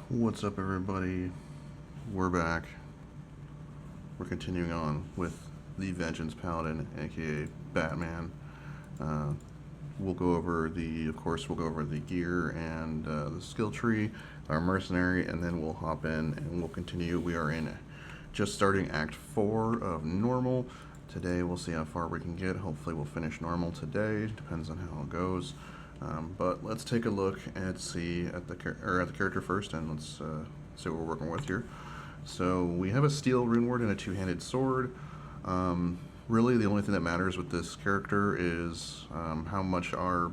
What's up, everybody? We're back. We're continuing on with the Vengeance Paladin, aka Batman. We'll go over the gear and the skill tree, our mercenary, and then we'll hop in and we'll continue. We are in just starting Act 4 of normal. Today we'll see how far we can get. Hopefully we'll finish normal today. Depends on how it goes. But let's take a look and see at the character first, and let's see what we're working with here. So we have a steel rune word and a two-handed sword. Really, the only thing that matters with this character is how much our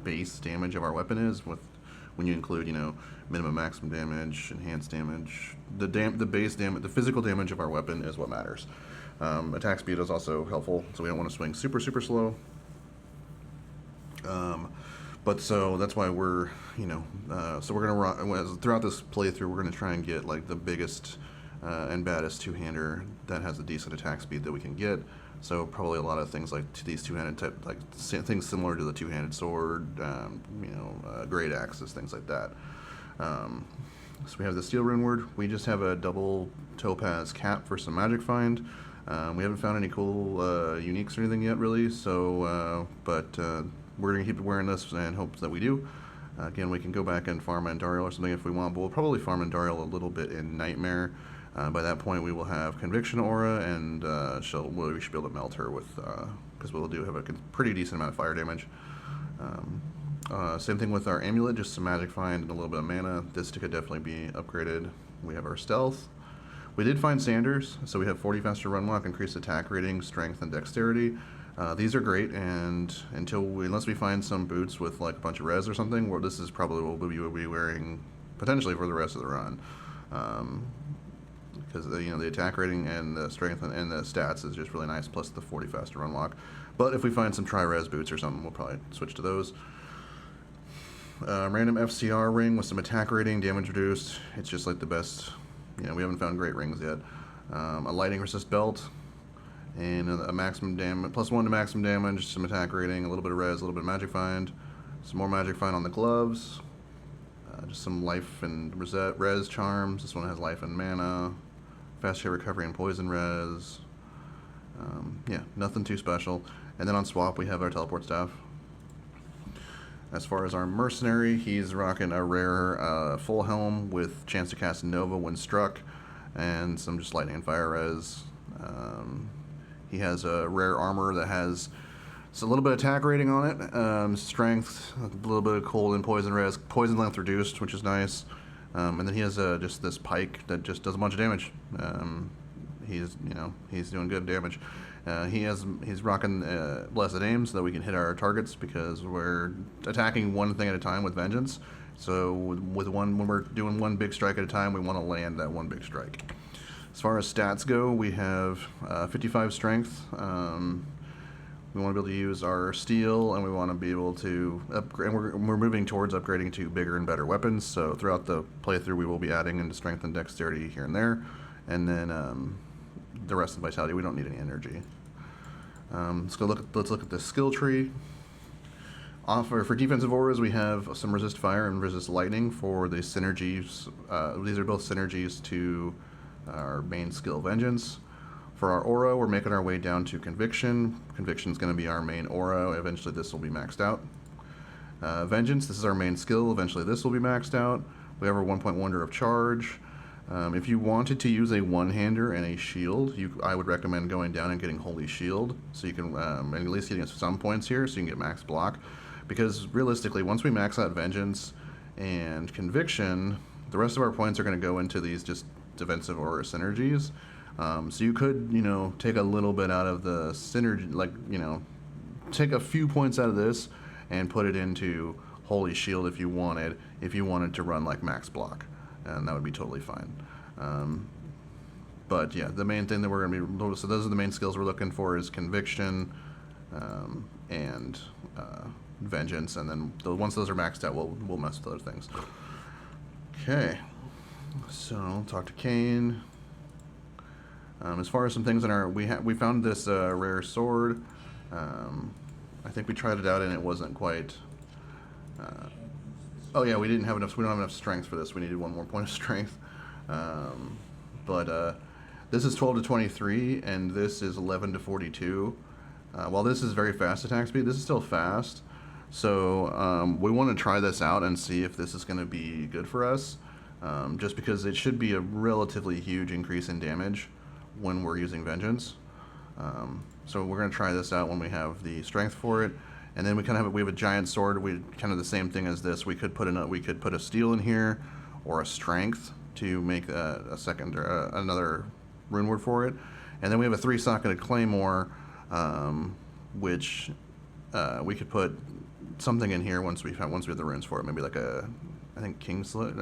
base damage of our weapon is. When you include, minimum, maximum damage, enhanced damage, the base damage, the physical damage of our weapon is what matters. Attack speed is also helpful, so we don't want to swing super slow. But so that's why we're, so we're gonna throughout this playthrough, we're gonna try and get like the biggest and baddest two-hander that has a decent attack speed that we can get. So probably a lot of things like these two-handed type, like things similar to the two-handed sword, great axes, things like that. So we have the steel rune word. We just have a double topaz cap for some magic find. We haven't found any cool uniques or anything yet, really. So, we're going to keep wearing this and hope that we do. Again, we can go back and farm Andariel or something if we want, but we'll probably farm Andariel a little bit in Nightmare. By that point, we will have Conviction Aura, and we should be able to melt her with, because we'll do have a pretty decent amount of fire damage. Same thing with our Amulet, just some magic find and a little bit of mana. This could definitely be upgraded. We have our Stealth. We did find Sanders, so we have 40 faster run walk, increased attack rating, strength, and dexterity. These are great, and unless we find some boots with like a bunch of res or something, where this is probably what we will be wearing potentially for the rest of the run, because the attack rating and the strength and the stats is just really nice, plus the 40 faster run walk. But if we find some tri-res boots or something, we'll probably switch to those. Random FCR ring with some attack rating, damage reduced. It's just like the best. We haven't found great rings yet. A lightning resist belt. And a maximum damage, +1 to maximum damage, some attack rating, a little bit of res, a little bit of magic find, some more magic find on the gloves, just some life and res charms. This one has life and mana, fast hit recovery and poison res. Yeah, nothing too special. And then on swap we have our teleport staff. As far as our mercenary, he's rocking a rare full helm with chance to cast Nova when struck, and some just lightning and fire res. He has a rare armor that has a little bit of attack rating on it, strength, a little bit of cold and poison res, poison length reduced, which is nice. And then he has just this pike that just does a bunch of damage. He's doing good damage. He's rocking blessed aim so that we can hit our targets, because we're attacking one thing at a time with Vengeance. So when we're doing one big strike at a time, we want to land that one big strike. As far as stats go, we have 55 strength. We want to be able to use our steel, and we want to be able to upgrade. And we're moving towards upgrading to bigger and better weapons. So throughout the playthrough, we will be adding into strength and dexterity here and there, and then the rest of vitality. We don't need any energy. Let's look at the skill tree. For defensive auras, we have some resist fire and resist lightning for the synergies. These are both synergies to our main skill, Vengeance. For our aura, we're making our way down to Conviction. Conviction is going to be our main aura. Eventually this will be maxed out. Vengeance, this is our main skill. Eventually this will be maxed out. We have our 1-point wonder of charge. If you wanted to use a one-hander and a shield, I would recommend going down and getting Holy Shield, so you can at least getting some points here, so you can get max block. Because realistically, once we max out Vengeance and Conviction, the rest of our points are going to go into these just defensive aura synergies. So you could, take a little bit out of the synergy, take a few points out of this and put it into Holy Shield if you wanted to run like max block, and that would be totally fine. But yeah, the main thing that we're going to be, so those are the main skills we're looking for, is Conviction and Vengeance, and then once those are maxed out, we'll mess with other things. Okay. So, talk to Kane. As far as some things in our, we found this rare sword. I think we tried it out and it wasn't quite Oh yeah, we didn't have enough. We don't have enough strength for this. We needed one more point of strength. But this is 12 to 23, and this is 11 to 42. While this is very fast attack speed, this is still fast. So we want to try this out and see if this is going to be good for us. Just because it should be a relatively huge increase in damage when we're using Vengeance. So we're going to try this out when we have the strength for it. And then we kind of have we have a giant sword. We kind of the same thing as this. We could put a steel in here, or a strength to make a second or another rune word for it. And then we have a 3-socketed claymore, which we could put something in here once we have the runes for it. Maybe like I think King's Grace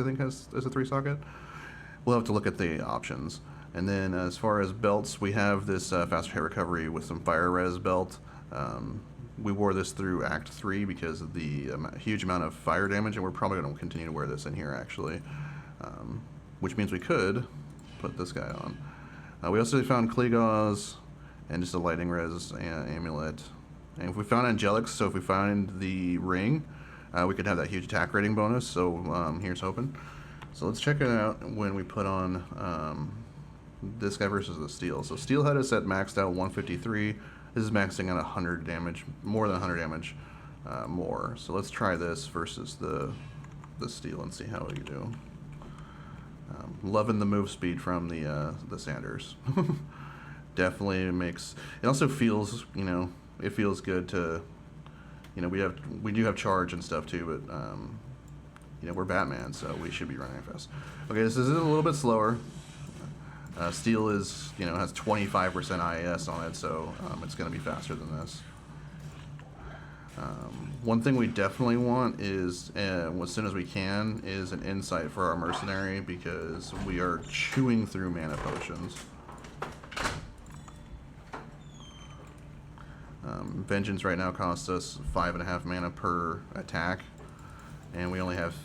I think is a 3-socket. We'll have to look at the options. And then as far as belts, we have this faster hit recovery with some fire res belt. We wore this through Act 3 because of the huge amount of fire damage, and we're probably going to continue to wear this in here, actually. Which means we could put this guy on. We also found Kligaz and just a lightning res amulet. And if we found Angelics, so if we find the ring, we could have that huge attack rating bonus, so here's hoping. So let's check it out when we put on this guy versus the steel. So Steelhead is set maxed out 153. This is maxing at 100 damage, more than 100 damage more. So let's try this versus the steel and see how we do. Loving the move speed from the Sanders. Definitely makes. It also feels, it feels good to, we do have charge and stuff too, but we're Batman, so we should be running fast. Okay, this is a little bit slower. Steel is, has 25% IAS on it, so it's going to be faster than this. One thing we definitely want is, as soon as we can, is an insight for our mercenary, because we are chewing through mana potions. Vengeance right now costs us 5.5 mana per attack, and we only have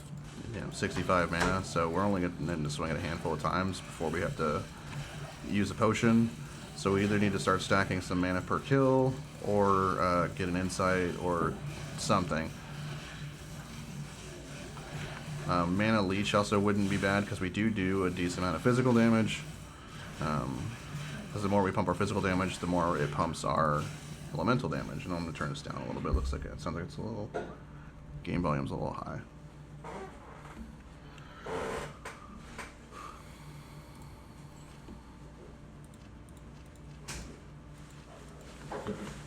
65 mana, so we're only going to swing it a handful of times before we have to use a potion. So we either need to start stacking some mana per kill, or get an insight, or something. Mana leech also wouldn't be bad, because we do a decent amount of physical damage. Because the more we pump our physical damage, the more it pumps our elemental damage. And I'm going to turn this down a little bit. Looks like it sounds like it's a little, game volume's a little high.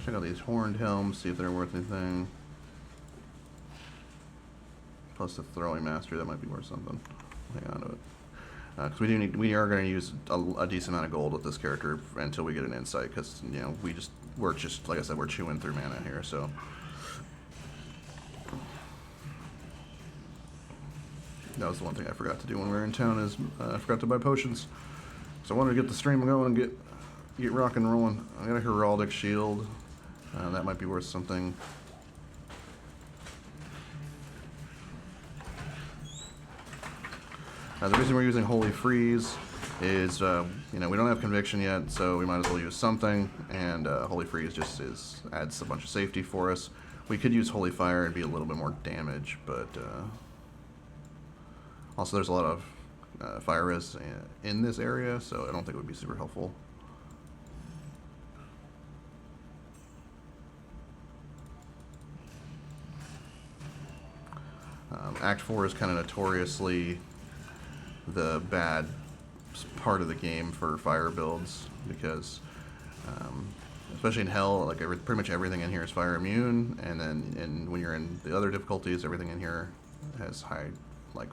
Check out these horned helms, see if they're worth anything. Plus the throwing mastery, that might be worth something. Hang on to it. Because we are going to use a decent amount of gold with this character until we get an insight, because we're just like I said, we're chewing through mana here. So that was the one thing I forgot to do when we were in town, is I forgot to buy potions. So I wanted to get the stream going and get rock and rolling. I got a heraldic shield. That might be worth something. The reason we're using Holy Freeze is, we don't have Conviction yet, so we might as well use something, and Holy Freeze just adds a bunch of safety for us. We could use Holy Fire and be a little bit more damage, but also there's a lot of fire res in this area, so I don't think it would be super helpful. Act 4 is kind of notoriously the bad part of the game for fire builds, because especially in Hell, like pretty much everything in here is fire immune, and then when you're in the other difficulties, everything in here has high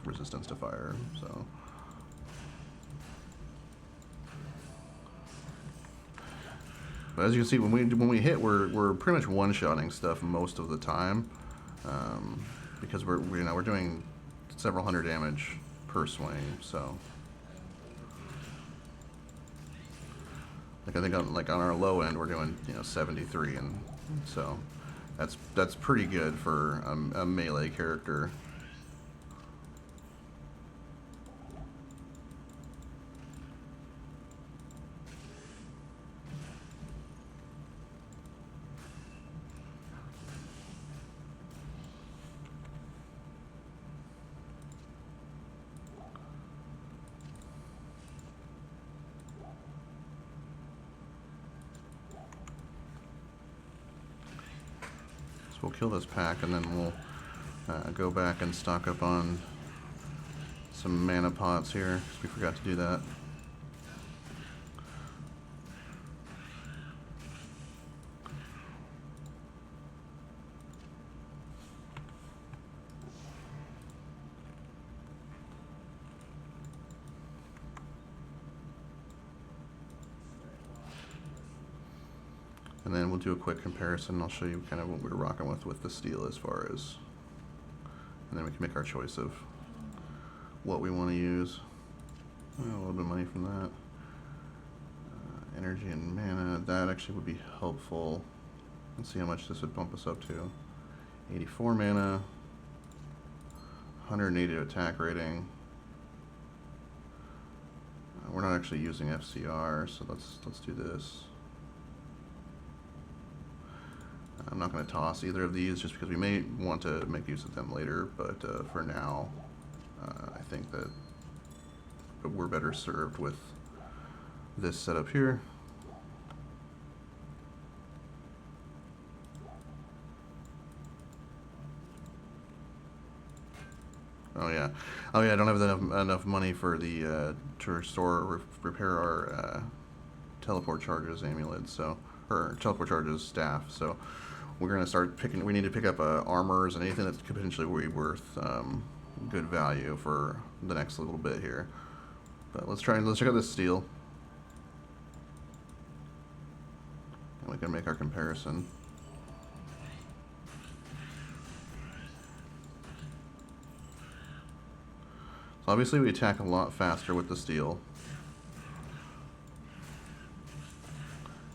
resistance to fire. So but as you can see, when we hit, we're pretty much one-shotting stuff most of the time, because we're doing several hundred damage per swing. So I think on our low end we're doing 73, and so that's pretty good for a melee character. we'll kill this pack, and then we'll go back and stock up on some mana pots here, because we forgot to do that. And then we'll do a quick comparison. I'll show you kind of what we're rocking with the steel as far as, and then we can make our choice of what we want to use. A little bit of money from that. Energy and mana, that actually would be helpful. Let's see how much this would bump us up to. 84 mana, 180 attack rating. We're not actually using FCR, so let's do this. I'm not going to toss either of these just because we may want to make use of them later, but for now, I think that we're better served with this setup here. Oh yeah, I don't have enough money for the to restore repair our teleport charges amulet, so, or teleport charges staff. So we're gonna start picking. We need to pick up armors and anything that could potentially be worth good value for the next little bit here. But let's check out this steel, and we can make our comparison. So obviously we attack a lot faster with the steel.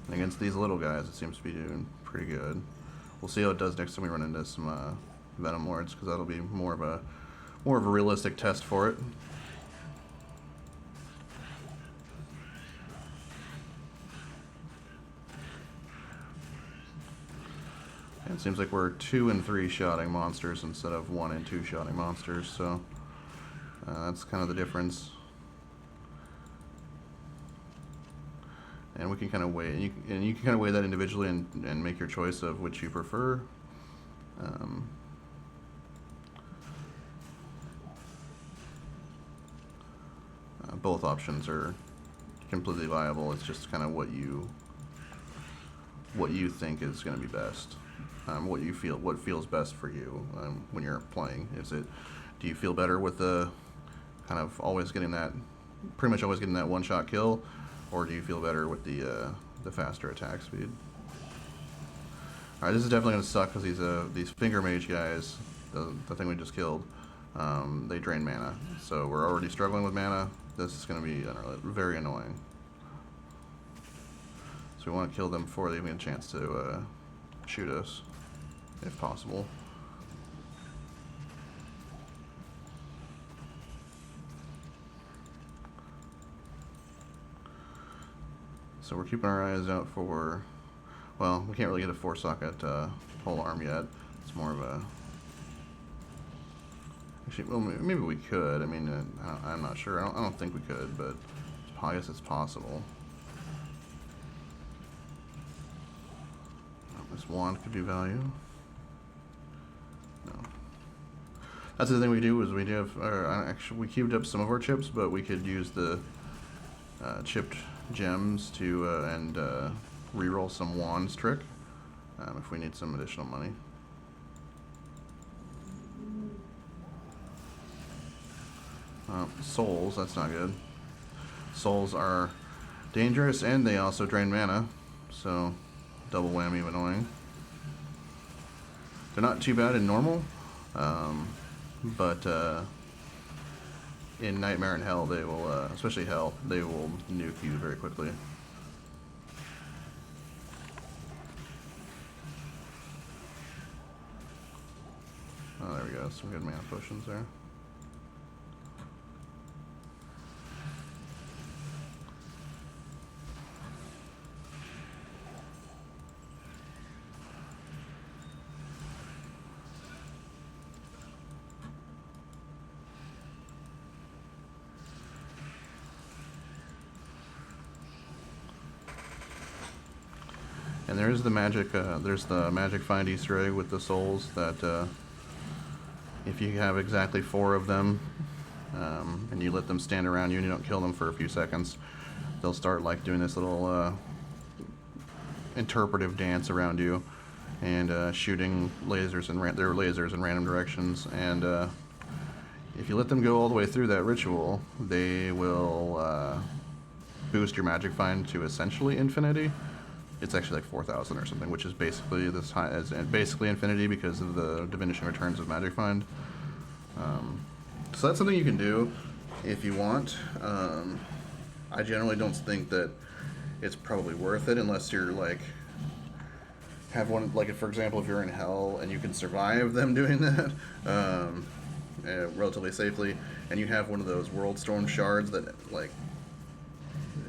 And against these little guys, it seems to be doing pretty good. We'll see how it does next time we run into some Venom Lords, because that'll be more of a realistic test for it. And it seems like we're 2 and 3 shotting monsters instead of 1 and 2 shotting monsters, so that's kind of the difference. And we can kind of weigh, and you can kind of weigh that individually and make your choice of which you prefer. Both options are completely viable. It's just kind of what you think is going to be best, what feels best for you when you're playing. Do you feel better with the kind of pretty much always getting that one-shot kill? Or do you feel better with the faster attack speed? All right, this is definitely going to suck because these finger mage guys, the thing we just killed, they drain mana. So we're already struggling with mana. This is going to be very annoying. So we want to kill them before they even get a chance to shoot us, if possible. So we're keeping our eyes out for, well, we can't really get a 4-socket pole arm yet. It's more of a, actually, well, maybe we could. I mean, I'm not sure. I don't think we could, but I guess it's possible. This wand could be value. No. That's the thing we do, is we do have, actually, we cubed up some of our chips, but we could use the chipped gems to and reroll some wands trick if we need some additional money. Souls, that's not good. Souls are dangerous and they also drain mana, so double whammy of annoying. They're not too bad in normal, but in Nightmare and Hell, they will, especially Hell, they will nuke you very quickly. Oh, there we go. Some good mana potions there. And there's the magic find Easter egg with the souls that if you have exactly 4 of them, and you let them stand around you and you don't kill them for a few seconds, they'll start like doing this little interpretive dance around you and shooting lasers in their lasers in random directions. And if you let them go all the way through that ritual, they will boost your magic find to essentially infinity. It's actually like 4,000 or something, which is basically this high as basically infinity because of the diminishing returns of magic find. So that's something you can do if you want. I generally don't think that it's probably worth it unless you're like have one, like, for example, if you're in hell and you can survive them doing that relatively safely, and you have one of those world storm shards that like,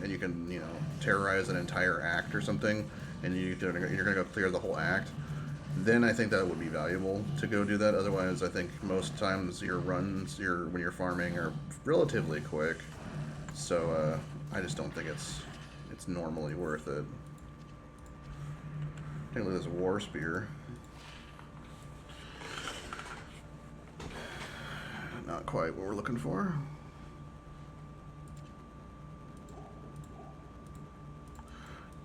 and you can, you know, terrorize an entire act or something, and you're gonna go clear the whole act, then I think that would be valuable to go do that. Otherwise, I think most times your runs, when you're farming, are relatively quick. So I just don't think it's normally worth it. I think there's a war spear. Not quite what we're looking for.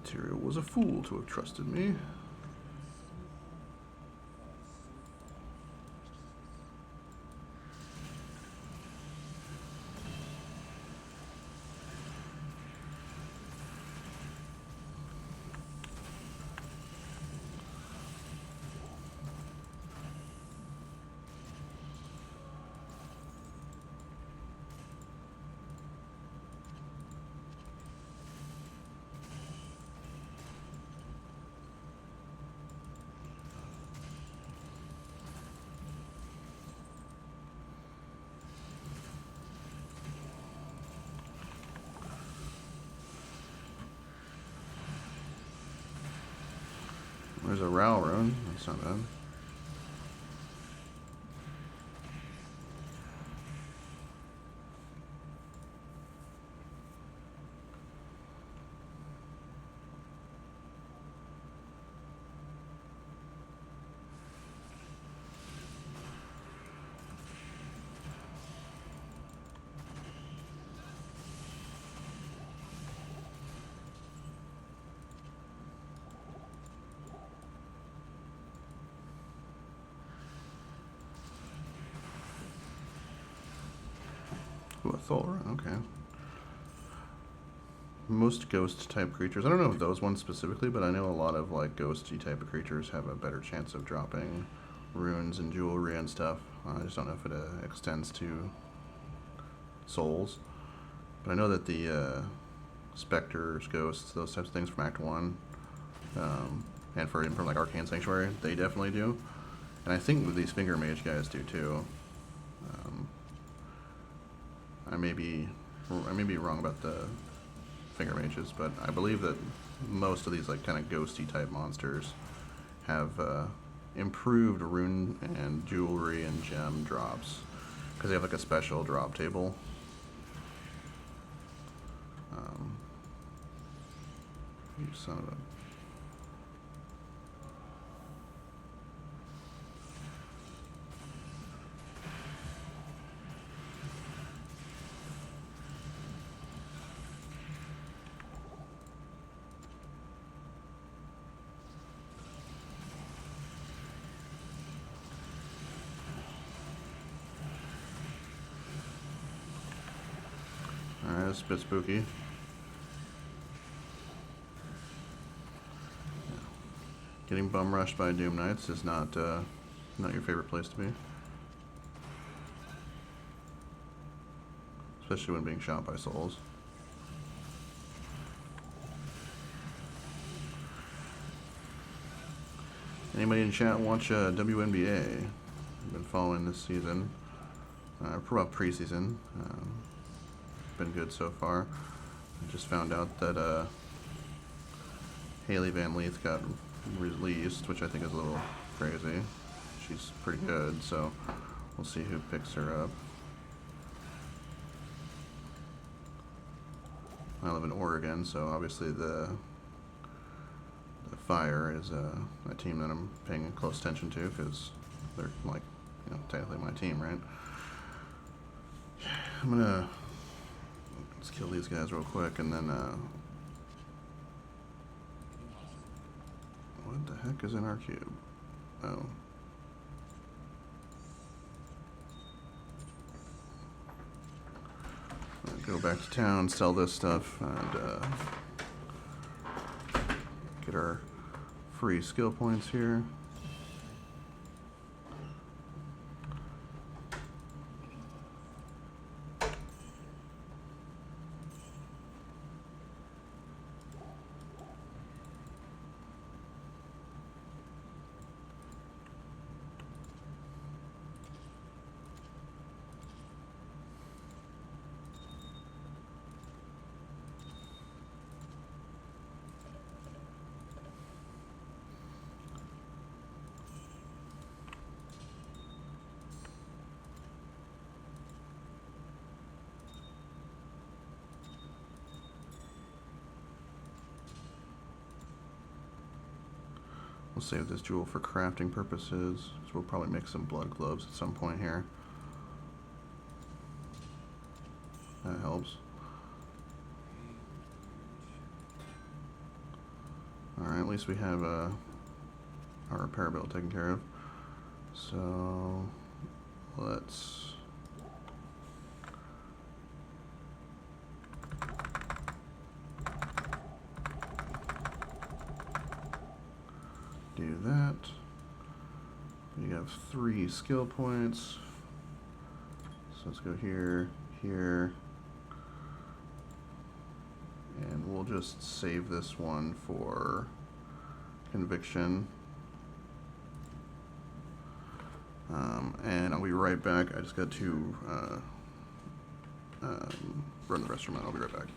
Tyrael was a fool to have trusted me. There's a Ral rune. That's not bad. Ooh, a Thor, okay. Most ghost type creatures, I don't know if those ones specifically, but I know a lot of like ghosty type of creatures have a better chance of dropping runes and jewelry and stuff. I just don't know if it extends to souls. But I know that the specters, ghosts, those types of things from Act 1, and from like Arcane Sanctuary, they definitely do. And I think these finger mage guys do too. I may be wrong about the finger mages, but I believe that most of these like kind of ghosty type monsters have improved rune and jewelry and gem drops because they have like a special drop table. You son of a... Alright, that's a bit spooky. Getting bum rushed by Doom Knights is not your favorite place to be. Especially when being shot by souls. Anybody in chat watch WNBA? I've been following this season. Preseason. Been good so far. I just found out that Haley Van Leith got released, which I think is a little crazy. She's pretty good, so we'll see who picks her up. I live in Oregon, so obviously the Fire is a team that I'm paying close attention to because they're like, technically my team, right? I'm gonna let's kill these guys real quick and then what the heck is in our cube? Oh. Go back to town, sell this stuff, and get our free skill points here. We'll save this jewel for crafting purposes, so we'll probably make some blood globes at some point here. That helps. Alright, at least we have our repair bill taken care of. So, let's do that. We have 3 skill points. So let's go here, here. And we'll just save this one for conviction. And I'll be right back. I just got to run the restroom. I'll be right back.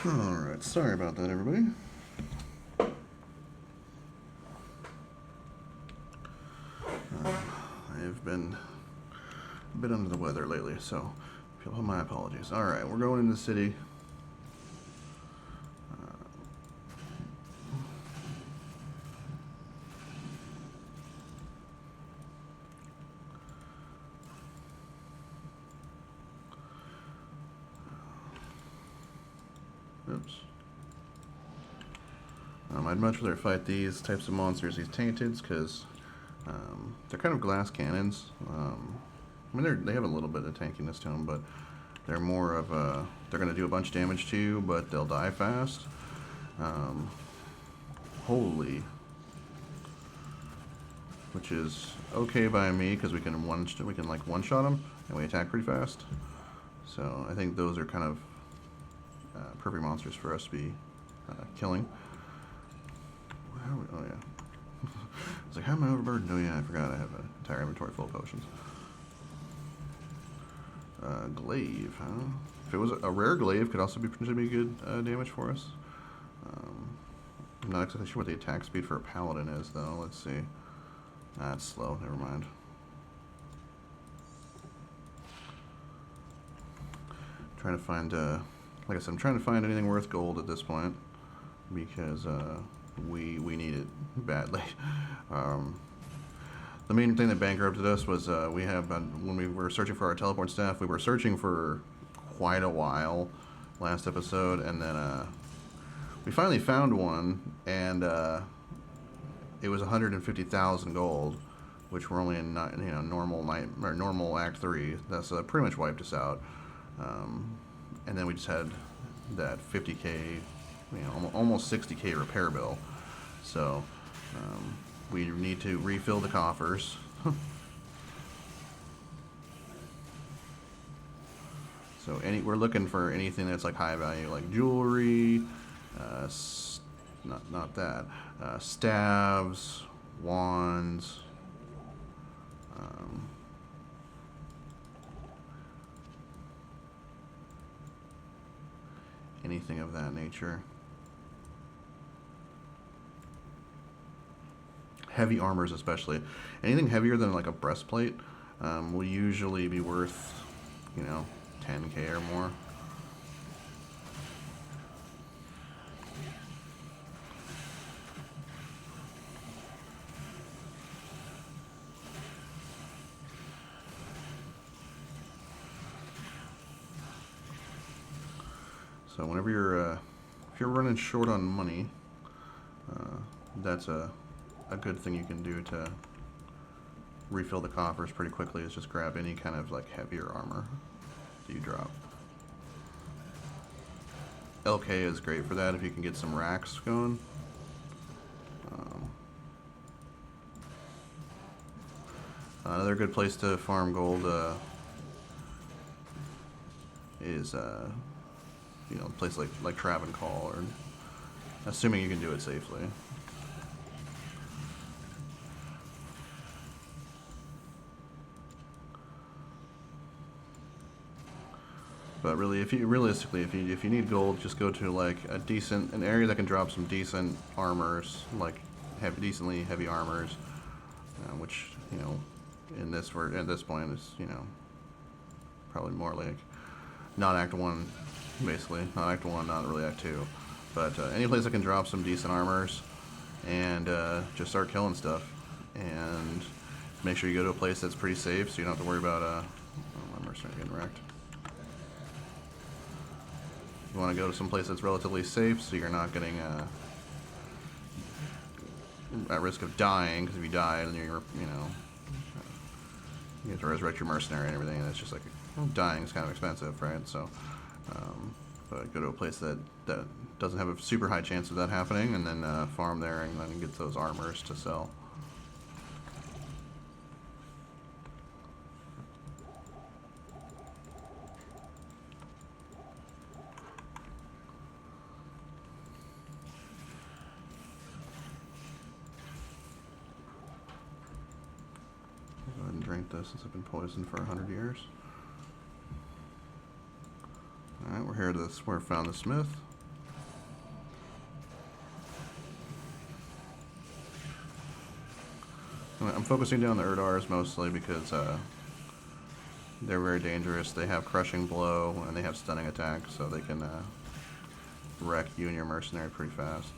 Alright, sorry about that, everybody. I've been a bit under the weather lately, so if you'll have my apologies. Alright, we're going into the city. Oops. I'd much rather fight these types of monsters, these taintids, because they're kind of glass cannons. I mean, they have a little bit of tankiness to them, but they're more of a... They're going to do a bunch of damage to you, but they'll die fast. Holy. Which is okay by me, because we can like one-shot them, and we attack pretty fast. So I think those are kind of perfect monsters for us to be killing. Oh yeah. I was like, how am I overburdened? Oh yeah, I forgot I have an entire inventory full of potions. Glaive, huh? If it was a rare glaive, could also be potentially be good damage for us. I'm not exactly sure what the attack speed for a paladin is, though. Let's see. That's slow. Never mind. Trying to find, like I said, I'm trying to find anything worth gold at this point because we need it badly. The main thing that bankrupted us was we have when we were searching for our teleport staff, we were searching for quite a while last episode, and then we finally found one, and it was 150,000 gold, which were only in normal Act 3. That's pretty much wiped us out. And then we just had that 50k, almost 60k repair bill. So we need to refill the coffers. So we're looking for anything that's like high value, like jewelry, not that, staves, wands. Anything of that nature. Heavy armors especially. Anything heavier than like a breastplate will usually be worth, 10k or more. So whenever if you're running short on money, that's a good thing you can do to refill the coffers pretty quickly, is just grab any kind of like heavier armor that you drop. LK is great for that if you can get some racks going. Another good place to farm gold is a place like Travancore, or assuming you can do it safely. But really, if you need gold, just go to like an area that can drop some decent armors, like decently heavy armors, which at this point is probably more like not Act 1, basically. Not Act 1, not really Act 2. But any place that can drop some decent armors and just start killing stuff. And make sure you go to a place that's pretty safe so you don't have to worry about my mercenary getting wrecked. You want to go to some place that's relatively safe so you're not getting at risk of dying, because if you die, then you have to resurrect your mercenary and everything, and it's just like, dying is kind of expensive, right? So, but go to a place that doesn't have a super high chance of that happening, and then farm there, and then get those armors to sell. Go ahead and drink this since I've been poisoned for 100 years. Alright, we're here to we found the smith. I'm focusing down the Erdars mostly because they're very dangerous. They have Crushing Blow and they have Stunning Attack, so they can wreck you and your mercenary pretty fast.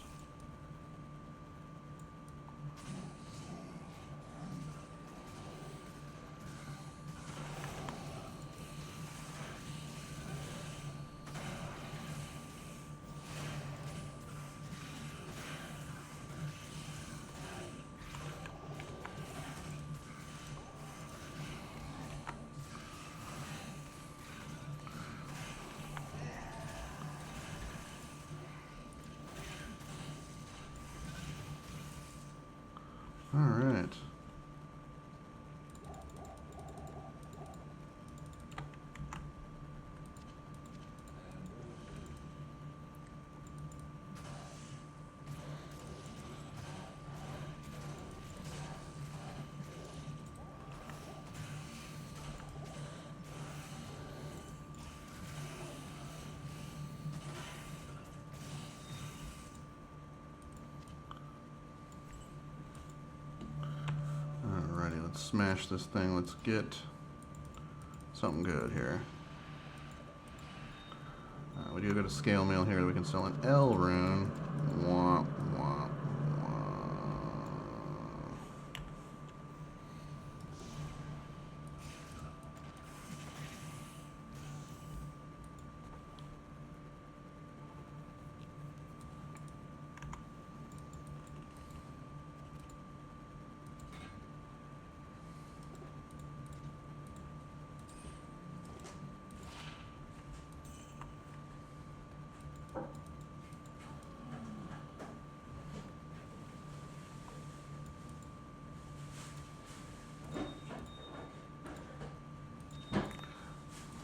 Alright. Alrighty, let's smash this thing. Let's get something good here. We do go to scale mail here. We can sell an L rune. Wah, wah, wah.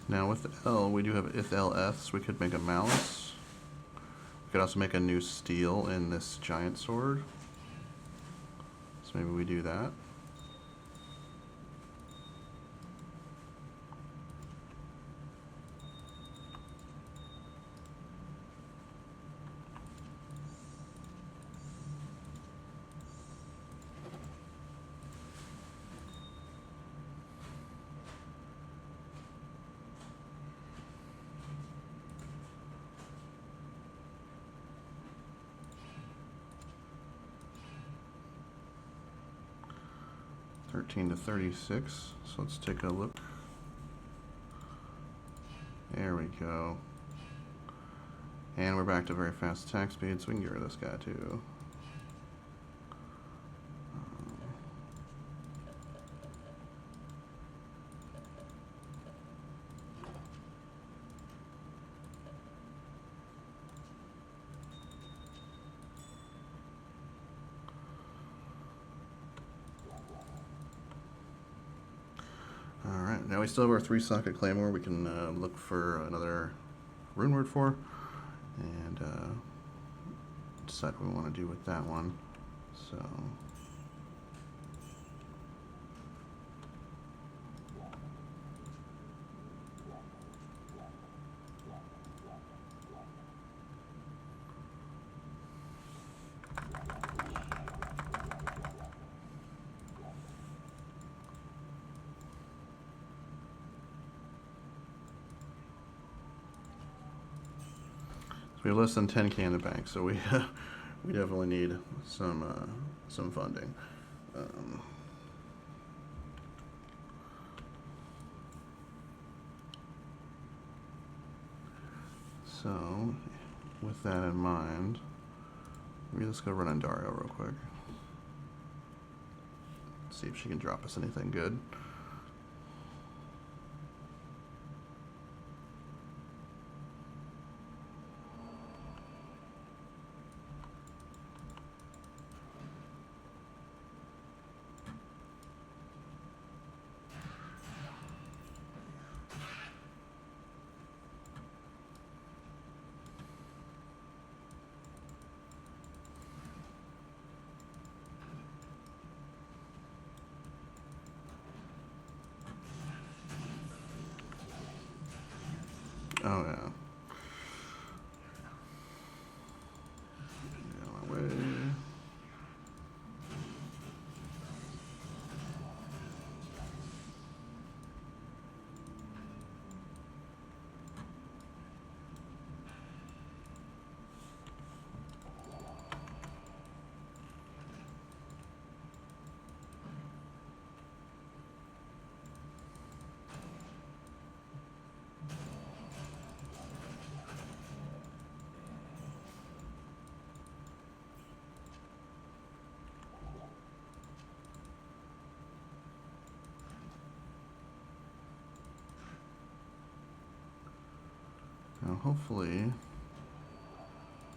Now with L, we do have if LS, we could make a Malice. We could also make a new steel in this giant sword. So maybe we do that. To 36, so let's take a look. There we go. And we're back to very fast attack speed, so we can get rid of this guy too. Now we still have our 3-socket claymore we can look for another rune word for, and decide what we want to do with that one. So we have less than 10K in the bank, so we we definitely need some funding. So with that in mind, maybe let's go run on Dario real quick. See if she can drop us anything good. Oh yeah. Get out of my way. hopefully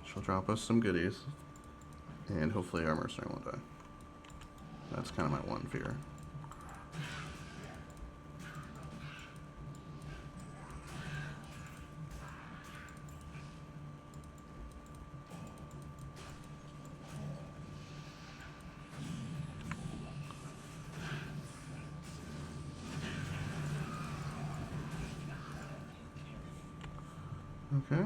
she'll drop us some goodies, and hopefully our mercenary won't die. That's kind of my one fear. Okay.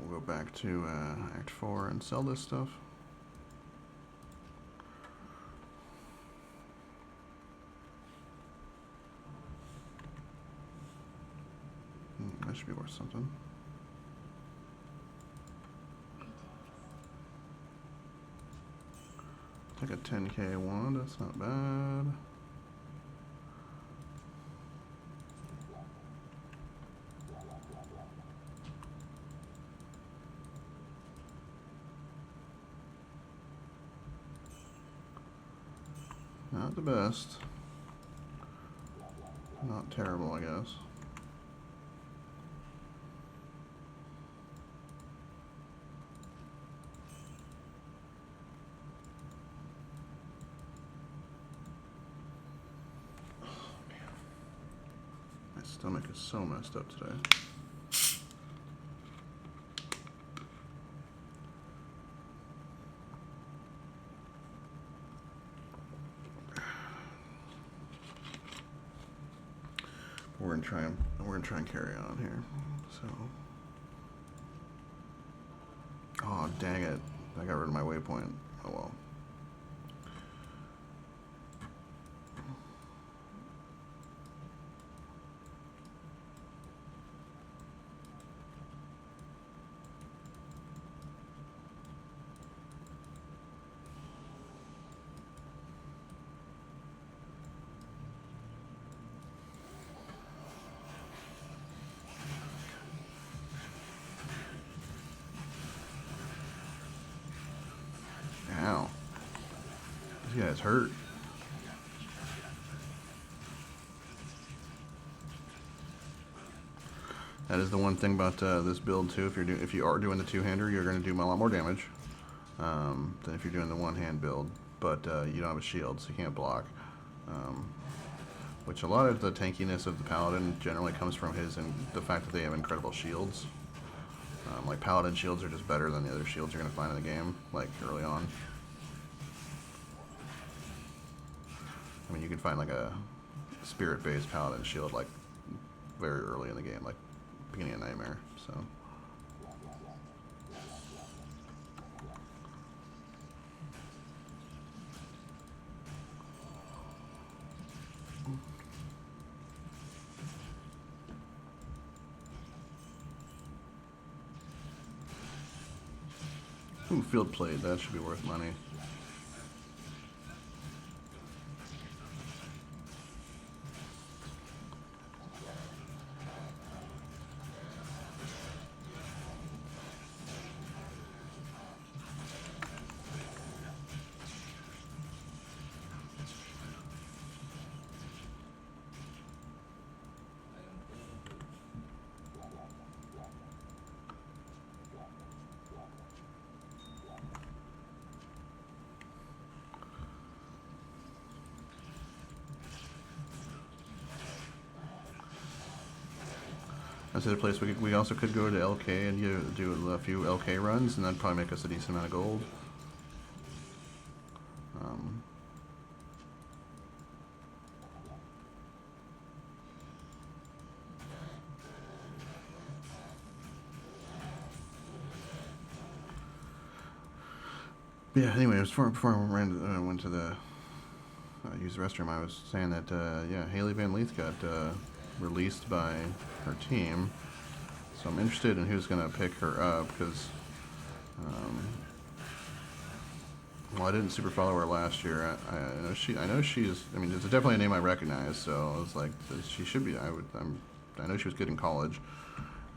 We'll go back to Act 4 and sell this stuff. That should be worth something. Take a 10k wand, that's not bad. Not the best. Not terrible, I guess. Oh, man. My stomach is so messed up today. We're gonna try and carry on here. So, oh dang it! I got rid of my waypoint. Oh well. Ow. This guy's hurt. That is the one thing about this build too. If you are doing the two-hander, you're going to do a lot more damage than if you're doing the one-hand build. But you don't have a shield, so you can't block. Which a lot of the tankiness of the paladin generally comes from the fact that they have incredible shields. Like paladin shields are just better than the other shields you're going to find in the game, like early on. I mean, you can find like a spirit-based paladin shield like very early in the game, like beginning of Nightmare. So. Ooh, field plate, that should be worth money. That's the other place we also could go to LK and do a few LK runs, and that'd probably make us a decent amount of gold. Yeah. Anyway, before I went to the use the restroom, I was saying that yeah, Haley Van Leith got released by her team. So I'm interested in who's going to pick her up, because well, I didn't super follow her last year. I know she's. I mean, it's definitely a name I recognize. So it's like she should be. I know she was good in college.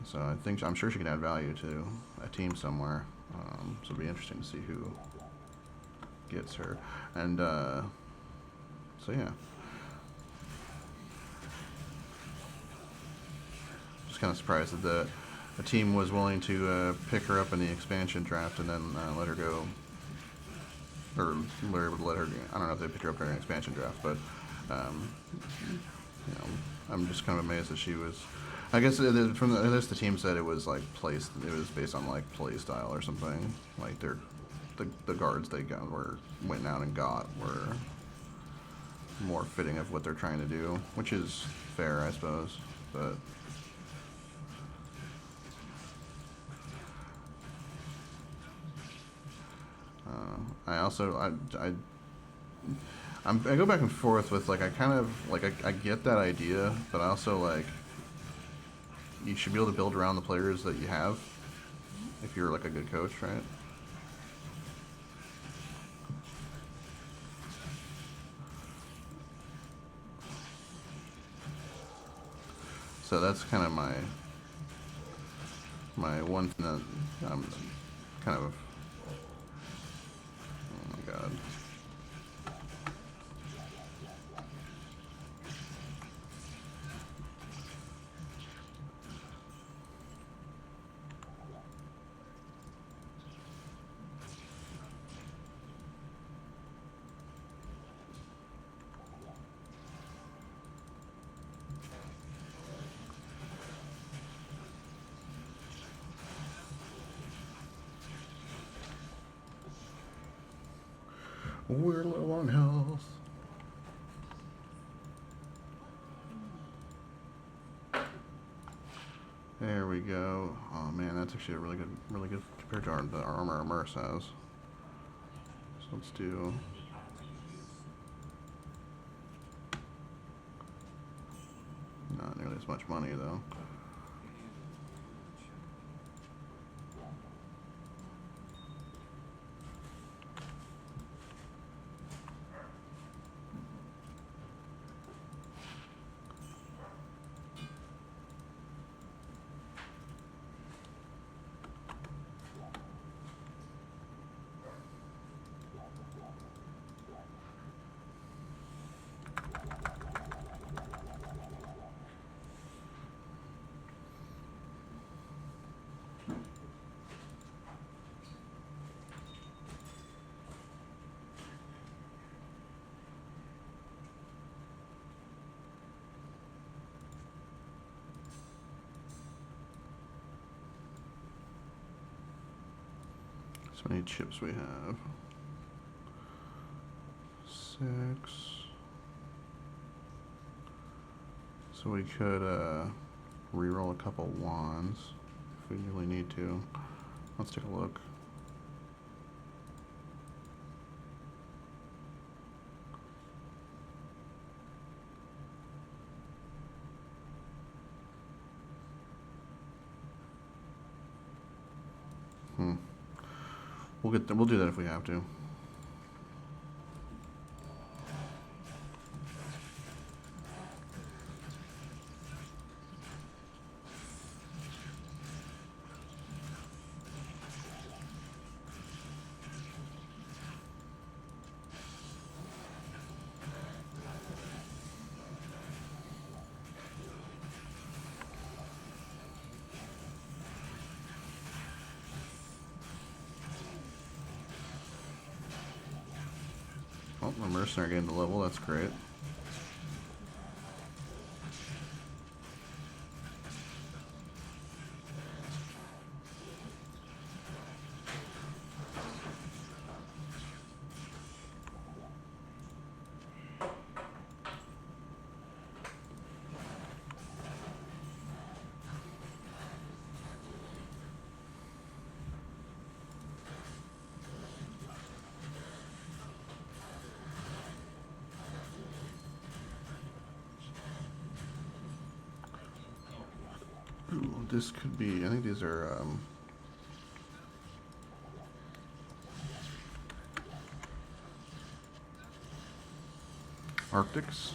So I'm sure she can add value to a team somewhere. So it'll be interesting to see who gets her. And so yeah, just kind of surprised that the team was willing to pick her up in the expansion draft and then let her go. Or were able to let her. I don't know if they picked her up during an expansion draft, but you know, I'm just kind of amazed that she was. I guess the team said it was like placed. It was based on like play style or something. Like the guards they went out and got were more fitting of what they're trying to do, which is fair, I suppose. But I go back and forth with like I get that idea, but I also like you should be able to build around the players that you have if you're like a good coach, right? So that's kind of my one thing that I'm kind of. Oh my god. We're low on health. There we go. Oh man, that's actually a really good compared to the armor our Merce has. So let's do. Not nearly as much money though. So many chips we have. 6. So we could re-roll a couple wands if we really need to. Let's take a look. We'll do that if we have to. Oh, my mercenary gained the level, that's great. this could be, I think these are, Arctics,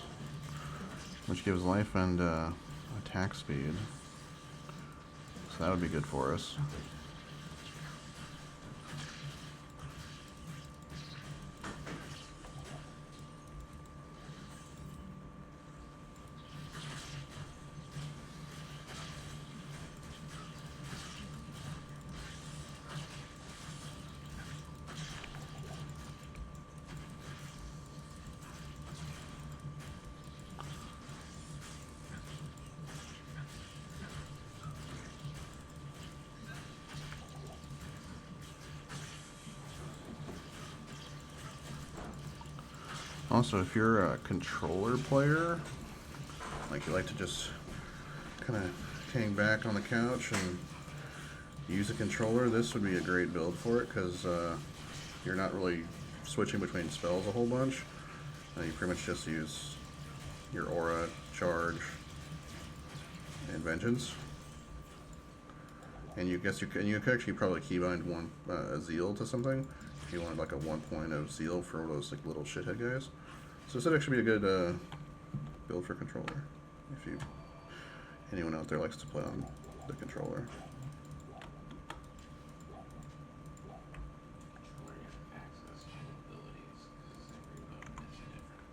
which gives life and attack speed. So that would be good for us. Also, if you're a controller player, like you like to just kind of hang back on the couch and use a controller, this would be a great build for it, because you're not really switching between spells a whole bunch. You pretty much just use your aura, charge, and vengeance. And you could actually probably keybind one a zeal to something if you wanted like a 1 point of zeal for those like little shithead guys. So this would actually be a good build for controller if anyone out there likes to play on the controller.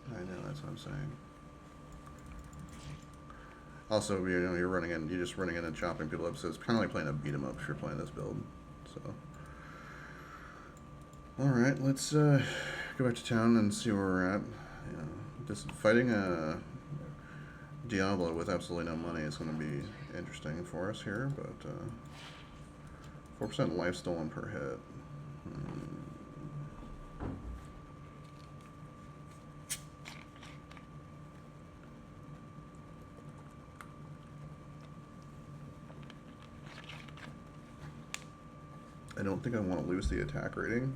I know, that's what I'm saying. Also, you're just running in and chopping people up, so it's kind of like playing a beat 'em up if you're playing this build. So, all right, let's go back to town and see where we're at. You know, just fighting a Diablo with absolutely no money is going to be interesting for us here, but 4% life stolen per hit. I don't think I want to lose the attack rating.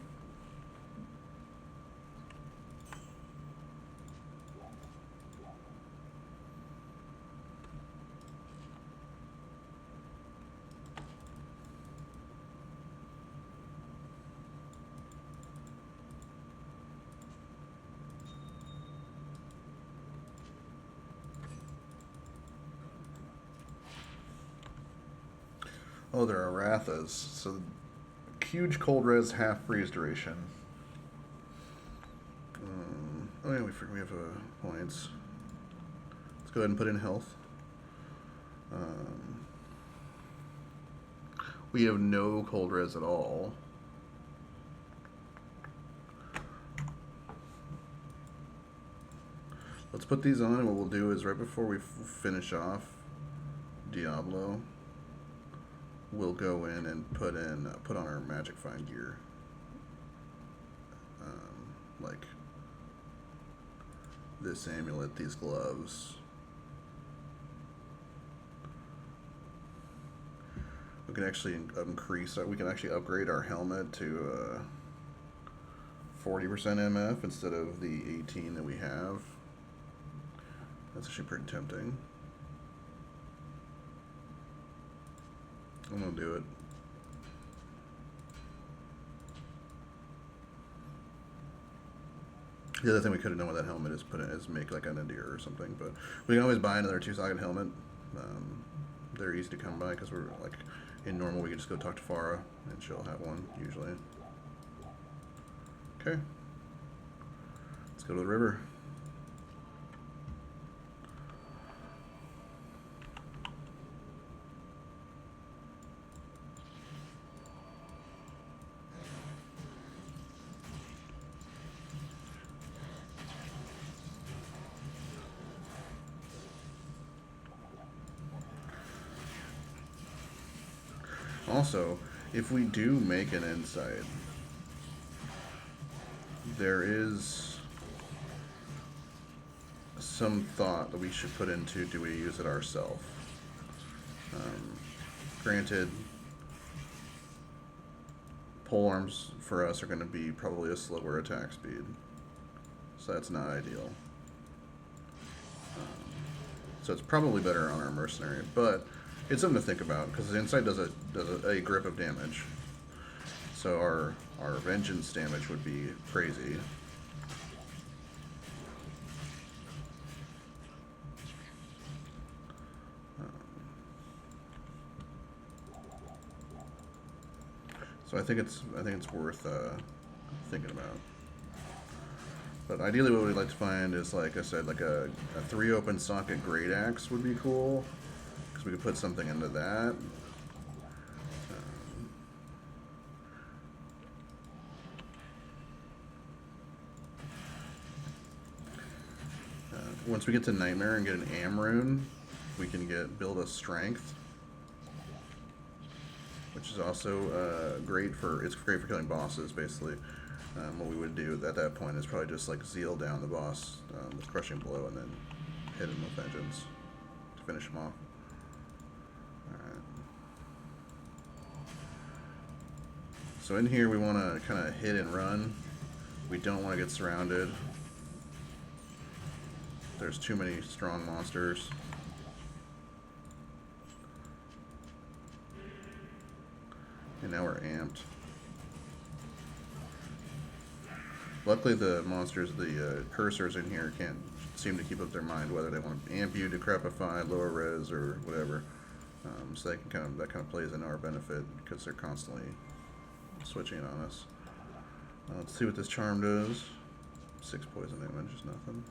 Oh, there are Rathas. So huge cold res, half freeze duration. Oh yeah, we have points. Let's go ahead and put in health. We have no cold res at all. Let's put these on, and what we'll do is right before we finish off Diablo, we'll go in and put on our magic find gear, like this amulet, these gloves. We can actually we can actually upgrade our helmet to 40% MF instead of the 18 that we have. That's actually pretty tempting. I'm gonna do it. The other thing we could have done with that helmet is make like an Nadir or something, but we can always buy another 2-socket helmet. They're easy to come by because we're like in normal. We can just go talk to Farah and she'll have one usually. Okay, let's go to the river. Also, if we do make an insight, there is some thought that we should put into, do we use it ourselves? Granted, polearms for us are going to be probably a slower attack speed, so that's not ideal. So it's probably better on our mercenary, but It's something to think about, because the Insight does a grip of damage. So our Vengeance damage would be crazy. So I think it's worth thinking about. But ideally, what we'd like to find is, like I said, like a 3 open socket Great Axe would be cool, because we could put something into that. Once we get to Nightmare and get an Am rune, we can build a Strength, which is also great for killing bosses. Basically, what we would do at that point is probably just like Zeal down the boss with Crushing Blow, and then hit him with Vengeance to finish him off. Alright. So in here we want to kind of hit and run. We don't want to get surrounded. There's too many strong monsters. And now we're amped. Luckily the monsters, the cursors in here can't seem to keep up their mind whether they want to amp you, decrepify, lower res, or whatever. So that kind of plays into our benefit because they're constantly switching on us. Let's see what this charm does. 6 poison damage is nothing.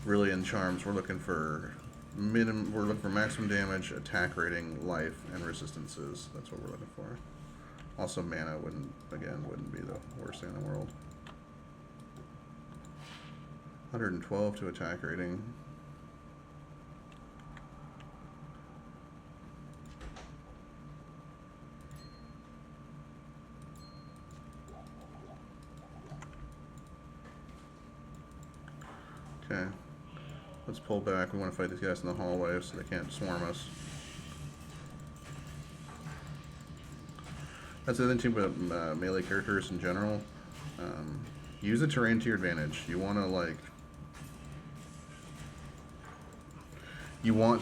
Really, in charms, we're looking for maximum damage, attack rating, life, and resistances. That's what we're looking for. Also, mana wouldn't be the worst thing in the world. 112 to attack rating. Okay. Let's pull back. We want to fight these guys in the hallway so they can't swarm us. That's the other thing about melee characters in general. Use the terrain to your advantage. You want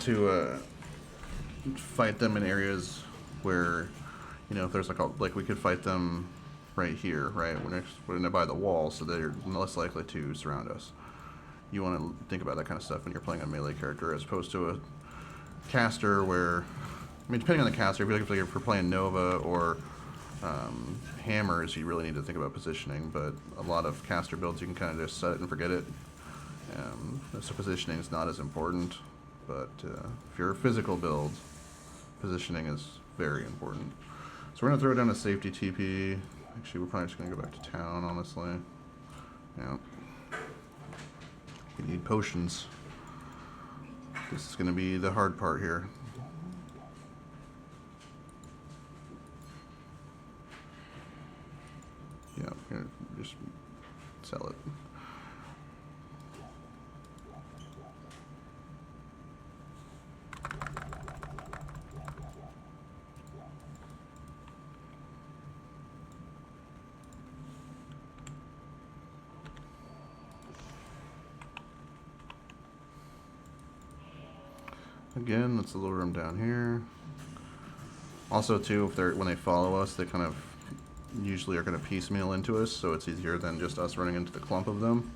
to fight them in areas where, you know, if there's like we could fight them right here, right? We're near by the wall, so they're less likely to surround us. You want to think about that kind of stuff when you're playing a melee character, as opposed to a caster where, I mean, depending on the caster, if you're playing Nova or hammers, you really need to think about positioning, but a lot of caster builds, you can kind of just set it and forget it. So positioning is not as important, but if you're a physical build, positioning is very important. So we're going to throw down a safety TP. Actually, we're probably just going to go back to town, honestly. Yeah. We need potions. This is going to be the hard part here. Yeah, we're going to just sell it. Again, let's lure them down here. Also, too, when they follow us, they kind of usually are going to piecemeal into us, so it's easier than just us running into the clump of them.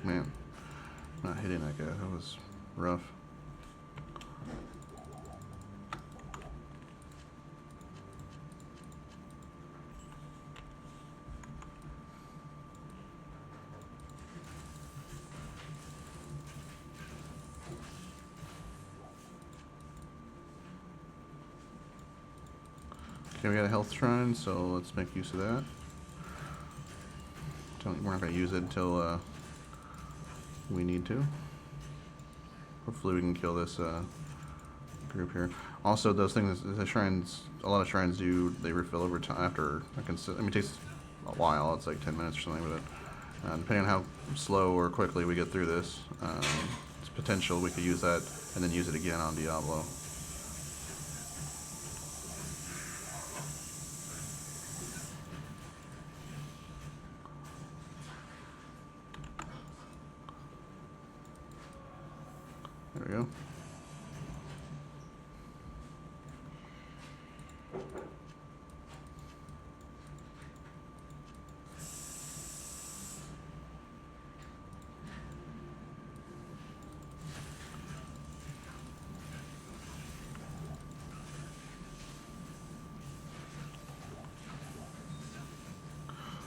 Man, not hitting that guy. That was rough. Okay, we got a health shrine, so let's make use of that. We're not going to use it until we need to. Hopefully we can kill this group here. Also, those things, the shrines, a lot of shrines do, they refill over time after I mean, it takes a while. It's like 10 minutes or something, but depending on how slow or quickly we get through this, it's potential we could use that and then use it again on Diablo. There we go.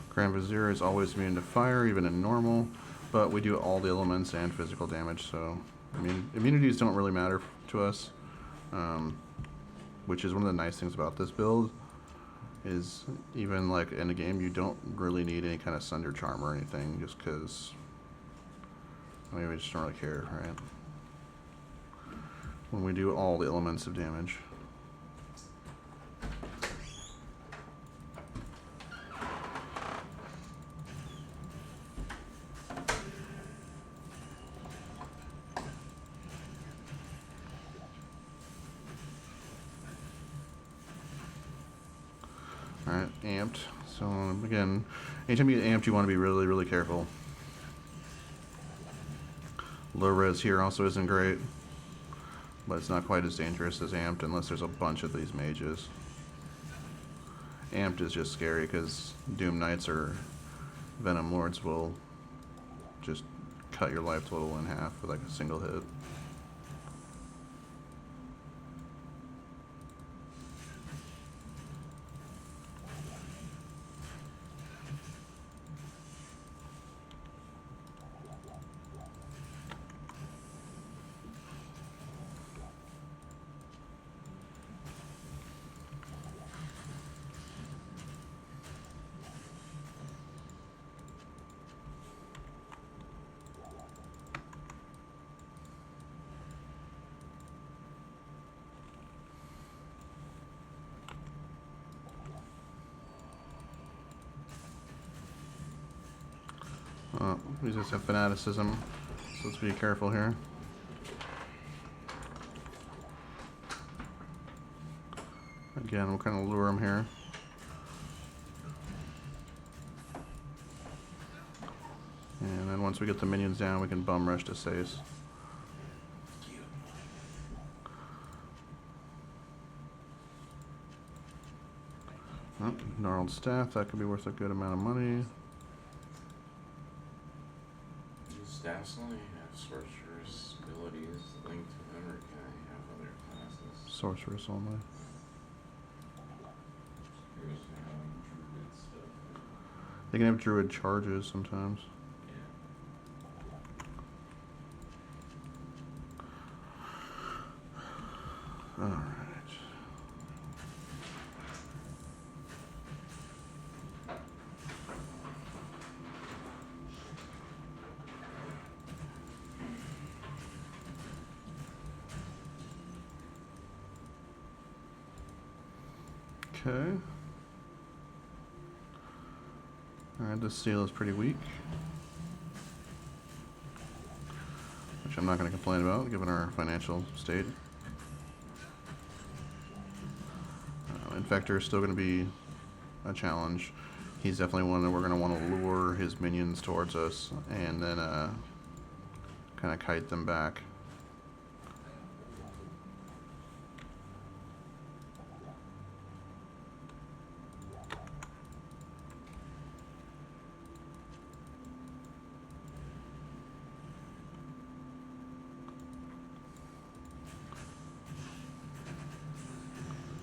Grand Vizier is always immune to fire, even in normal, but we do all the elements and physical damage, so I mean, immunities don't really matter to us, which is one of the nice things about this build, is even like in a game you don't really need any kind of Sunder Charm or anything, just because, I mean, we just don't really care, right? When we do all the elements of damage. Alright, amped. So again, anytime you get amped, you want to be really, really careful. Low res here also isn't great, but it's not quite as dangerous as amped unless there's a bunch of these mages. Amped is just scary because Doom Knights or Venom Lords will just cut your life total in half with like a single hit. We just have fanaticism, so let's be careful here. Again, we'll kind of lure him here. And then once we get the minions down, we can bum rush to Sace. Oh, Gnarled Staff, that could be worth a good amount of money. Staffs only have sorcerer's abilities linked to them, or can I have other classes? Sorceress only. They can have druid charges sometimes. Yeah. Alright. Okay. Alright, this seal is pretty weak, which I'm not going to complain about given our financial state. Infector is still going to be a challenge. He's definitely one that we're going to want to lure his minions towards us and then kind of kite them back.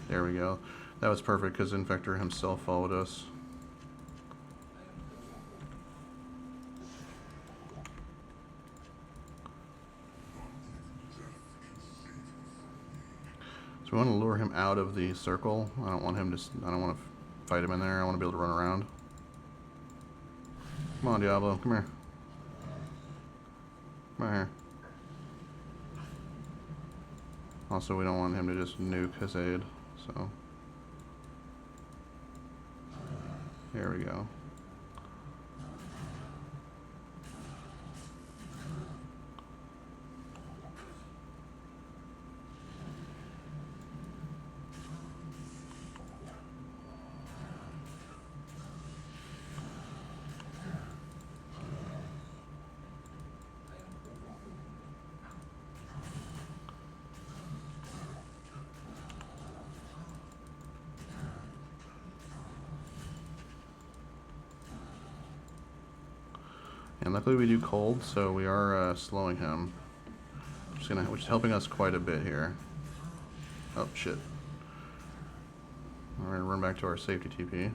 There we go. That was perfect because Infector himself followed us. So we want to lure him out of the circle. I don't want to fight him in there. I want to be able to run around. Come on, Diablo. Come here. Come here. Also, we don't want him to just nuke his aid, so. Here we go. And luckily we do cold, so we are slowing him. Which is helping us quite a bit here. Oh shit! We're gonna run back to our safety TP.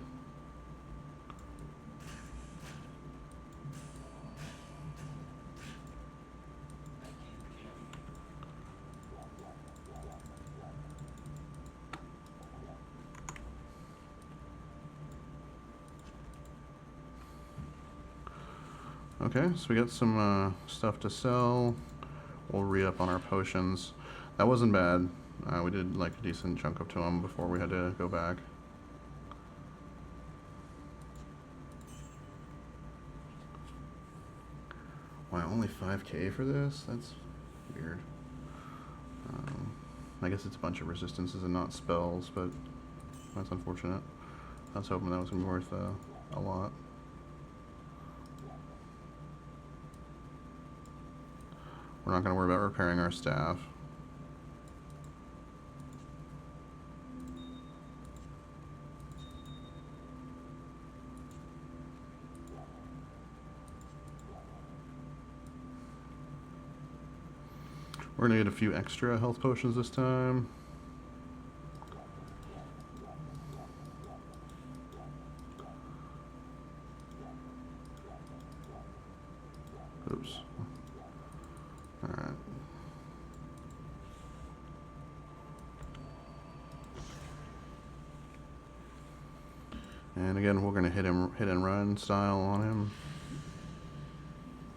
Okay, so we got some stuff to sell. We'll re-up on our potions. That wasn't bad. We did like a decent chunk up to them before we had to go back. Wow, only 5k for this? That's weird. I guess it's a bunch of resistances and not spells, but that's unfortunate. I was hoping that was going to be worth a lot. We're not going to worry about repairing our staff. We're going to get a few extra health potions this time. Oops. Alright. And again, we're going to hit and run style on him.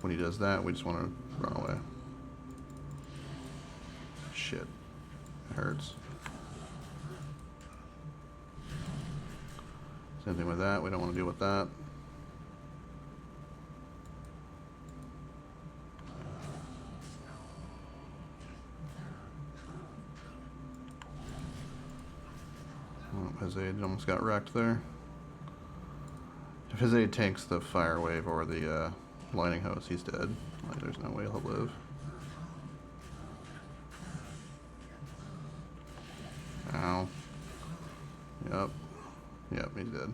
When he does that, we just want to run away. Shit. It hurts. Same thing with that. We don't want to deal with that. Oh, his aid almost got wrecked there. If his aid tanks the fire wave or the lightning hose, he's dead. Like, there's no way he'll live. Ow. Yep. Yep, he's dead.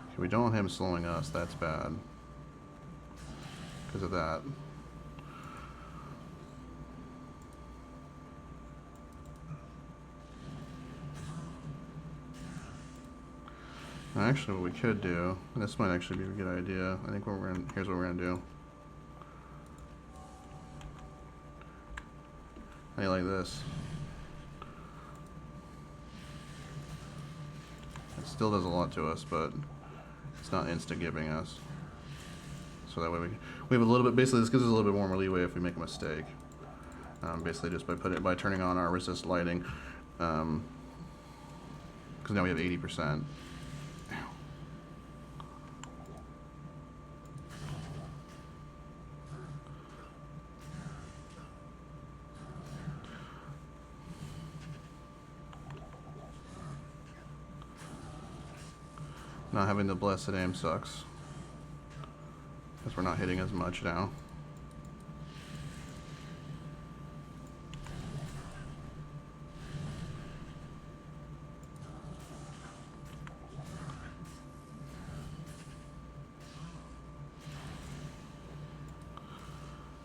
Okay, we don't want him slowing us, that's bad. Because of that. Actually, what we could do, and this might actually be a good idea. I think here's what we're gonna do. How do you like this? It still does a lot to us, but it's not insta-giving us. So that way we have a little bit, basically this gives us a little bit more leeway if we make a mistake. Basically just by turning on our resist lighting. Because now we have 80%. Not having the blessed aim sucks. Because we're not hitting as much now.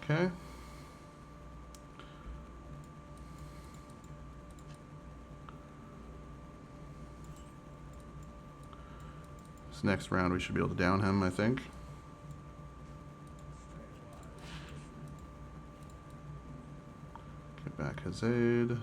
Okay. This next round we should be able to down him, I think. Get back his aid.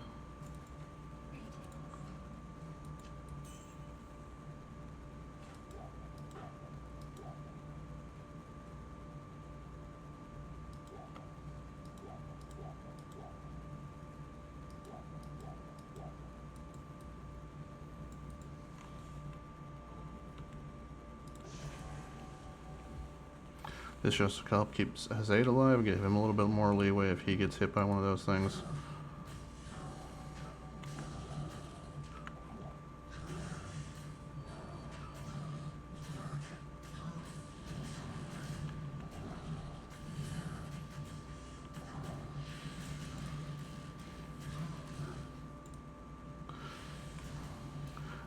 This just help keeps his aid alive, give him a little bit more leeway if he gets hit by one of those things.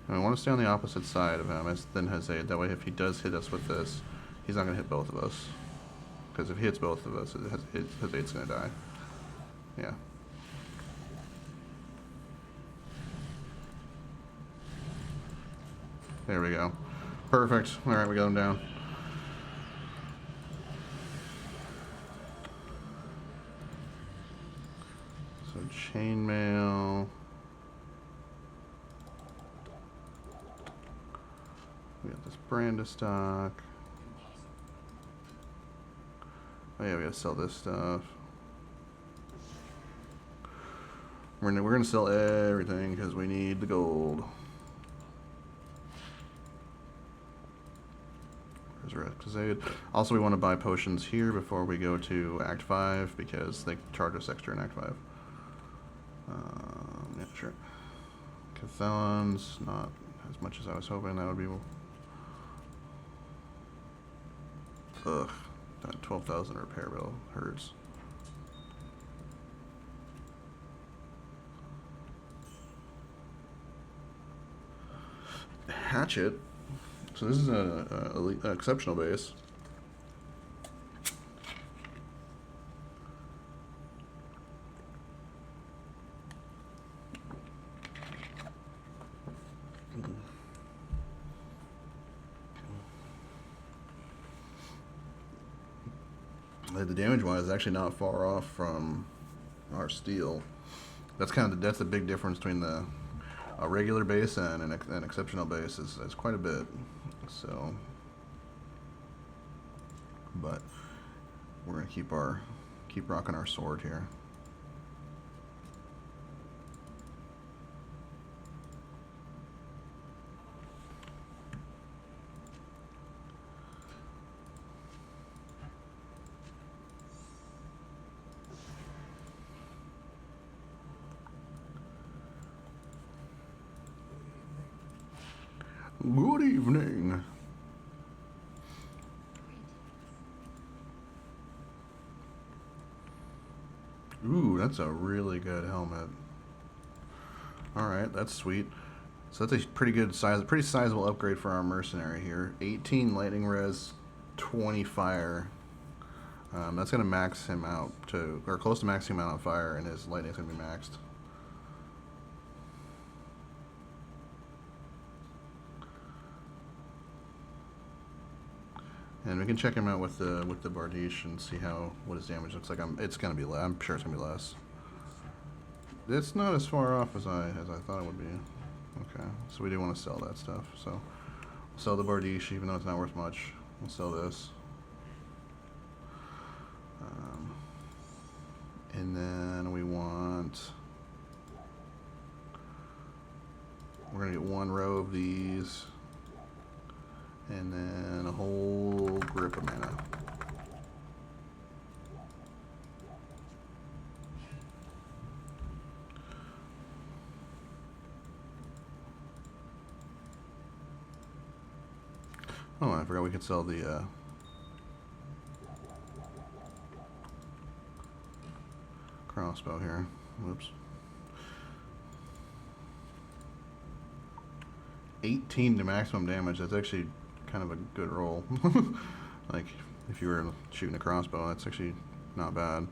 And we want to stay on the opposite side of him than his aid. That way if he does hit us with this, he's not going to hit both of us. Because if he hits both of us, his aid's going to die. Yeah. There we go. Perfect. Alright, we got him down. So chainmail. We got this brand of stock. Oh yeah, we gotta sell this stuff. We're gonna sell everything because we need the gold. Resurrected Let. Also, we want to buy potions here before we go to Act 5 because they charge us extra in Act 5. Yeah, sure. Cathalons, not as much as I was hoping that would be. Ugh, that 12,000 repair bill hurts. Hatchet. So this is an exceptional base. The damage wise is actually not far off from our steel. That's that's the big difference between a regular base and an exceptional base is quite a bit. So, but we're gonna keep rocking our sword here. Good evening. Ooh, that's a really good helmet. Alright, that's sweet. So that's a pretty sizable upgrade for our mercenary here. 18 lightning res, 20 fire. That's gonna max him out to, or close to maxing him out on fire, and his lightning's gonna be maxed. And we can check him out with the Bardiche and see what his damage looks like. It's gonna be I'm sure it's gonna be less. It's not as far off as I thought it would be. Okay, so we do want to sell that stuff. So we'll sell the Bardiche, even though it's not worth much. We'll sell this. And then we're gonna get one row of these. And then a whole grip of mana. Oh, I forgot we could sell the crossbow here. Whoops. 18 to maximum damage. That's actually kind of a good roll. Like, if you were shooting a crossbow, that's actually not bad.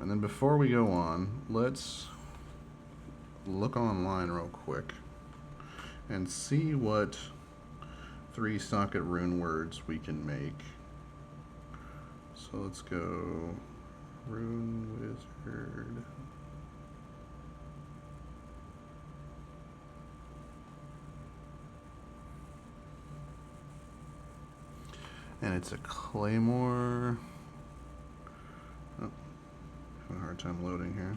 And then before we go on, let's look online real quick and see what 3-socket rune words we can make. So let's go Rune Wizard. And it's a claymore. Oh, having a hard time loading here.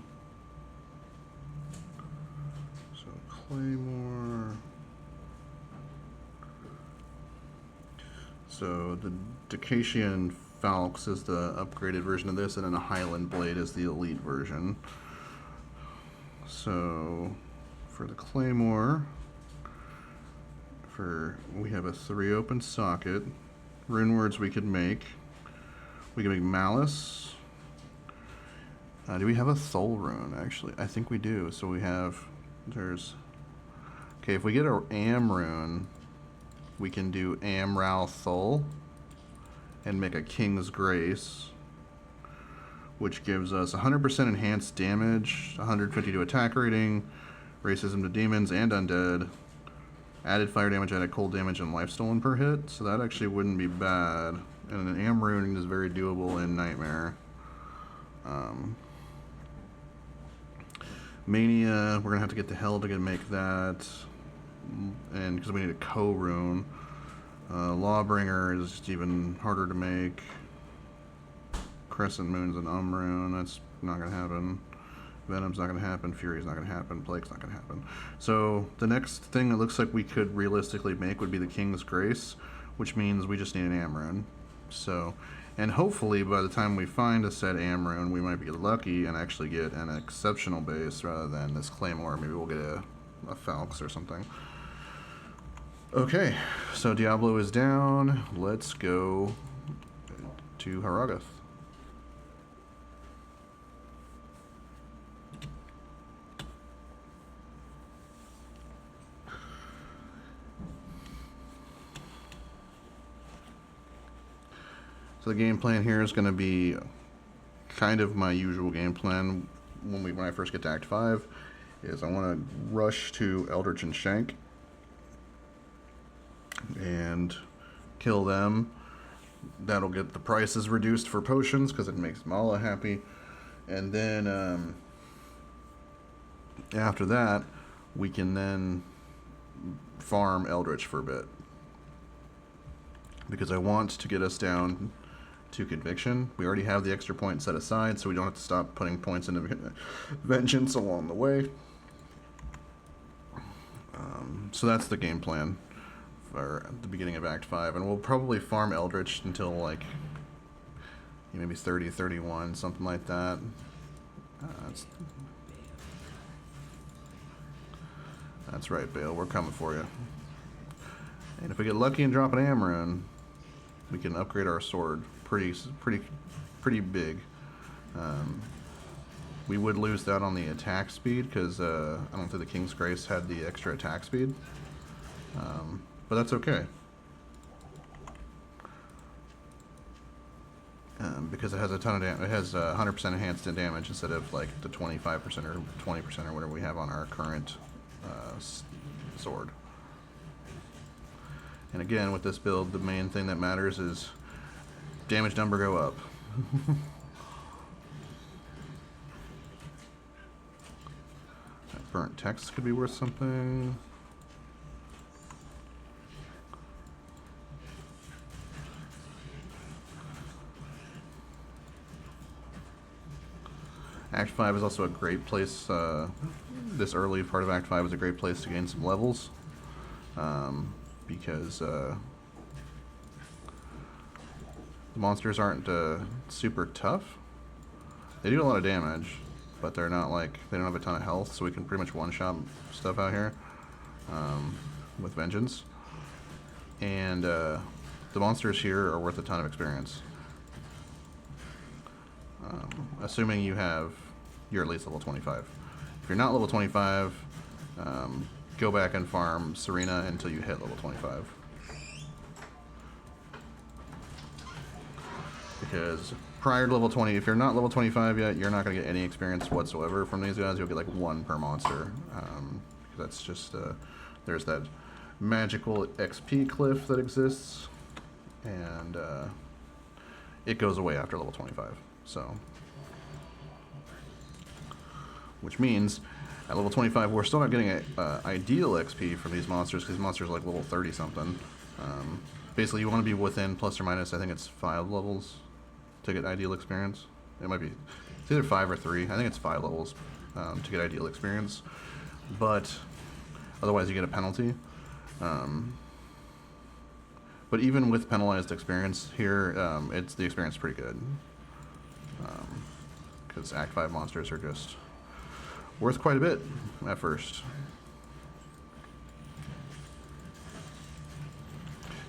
So claymore. So the Dacacian Falx is the upgraded version of this, and then the Highland Blade is the elite version. So for the claymore, we have a 3 open socket. Rune words we could make. We can make Malice. Do we have a Soul rune, actually? I think we do. So we have, okay, if we get an Am rune, we can do Amral Thul and make a King's Grace, which gives us 100% enhanced damage, 150 to attack rating, racism to demons and undead, added fire damage, added cold damage, and life stolen per hit. So that actually wouldn't be bad. And an Am rune is very doable in Nightmare. Mania, we're gonna have to get to hell to make that, and because we need a co-rune. Lawbringer is just even harder to make. Crescent Moon's an rune, that's not gonna happen. Venom's not gonna happen, Fury's not gonna happen, Plague's not gonna happen. So the next thing it looks like we could realistically make would be the King's Grace, which means we just need an Am rune. So, and hopefully by the time we find a set Am rune, we might be lucky and actually get an exceptional base rather than this Claymore. Maybe we'll get a Falx or something. Okay, so Diablo is down. Let's go to Haragath. So the game plan here is going to be kind of my usual game plan when I first get to Act 5, is I want to rush to Eldritch and Shank and kill them. That'll get the prices reduced for potions because it makes Mala happy. And then after that, we can then farm Eldritch for a bit, because I want to get us down to Conviction. We already have the extra point set aside, so we don't have to stop putting points into Vengeance along the way. So that's the game plan for the beginning of Act 5, and we'll probably farm Eldritch until like maybe 30, 31, something like that. That's right, Bale. We're coming for you. And if we get lucky and drop an Am rune, we can upgrade our sword pretty big. We would lose that on the attack speed because I don't think the King's Grace had the extra attack speed, but that's okay. Because it has a ton of damage. It has 100% enhanced in damage instead of like the 25% or 20% or whatever we have on our current sword. And again, with this build, the main thing that matters is damage number go up. That burnt text could be worth something. Act 5 is also a great place, this early part of Act 5 is a great place to gain some levels, because the monsters aren't super tough. They do a lot of damage, but they're not like, they don't have a ton of health, so we can pretty much one-shot stuff out here with Vengeance. And the monsters here are worth a ton of experience. Assuming you're at least level 25. If you're not level 25, go back and farm Serena until you hit level 25. Because prior to level 20, if you're not level 25 yet, you're not going to get any experience whatsoever from these guys. You'll get like 1 per monster. That's just, there's that magical XP cliff that exists, and it goes away after level 25. So, which means at level 25, we're still not getting ideal XP from these monsters, because these monsters are like level 30 something. Basically, you want to be within plus or minus, I think it's 5 levels to get ideal experience. It might be, it's either 5 or 3. I think it's 5 levels to get ideal experience. But otherwise, you get a penalty. But even with penalized experience here, the experience is pretty good. Because Act 5 monsters are just worth quite a bit at first.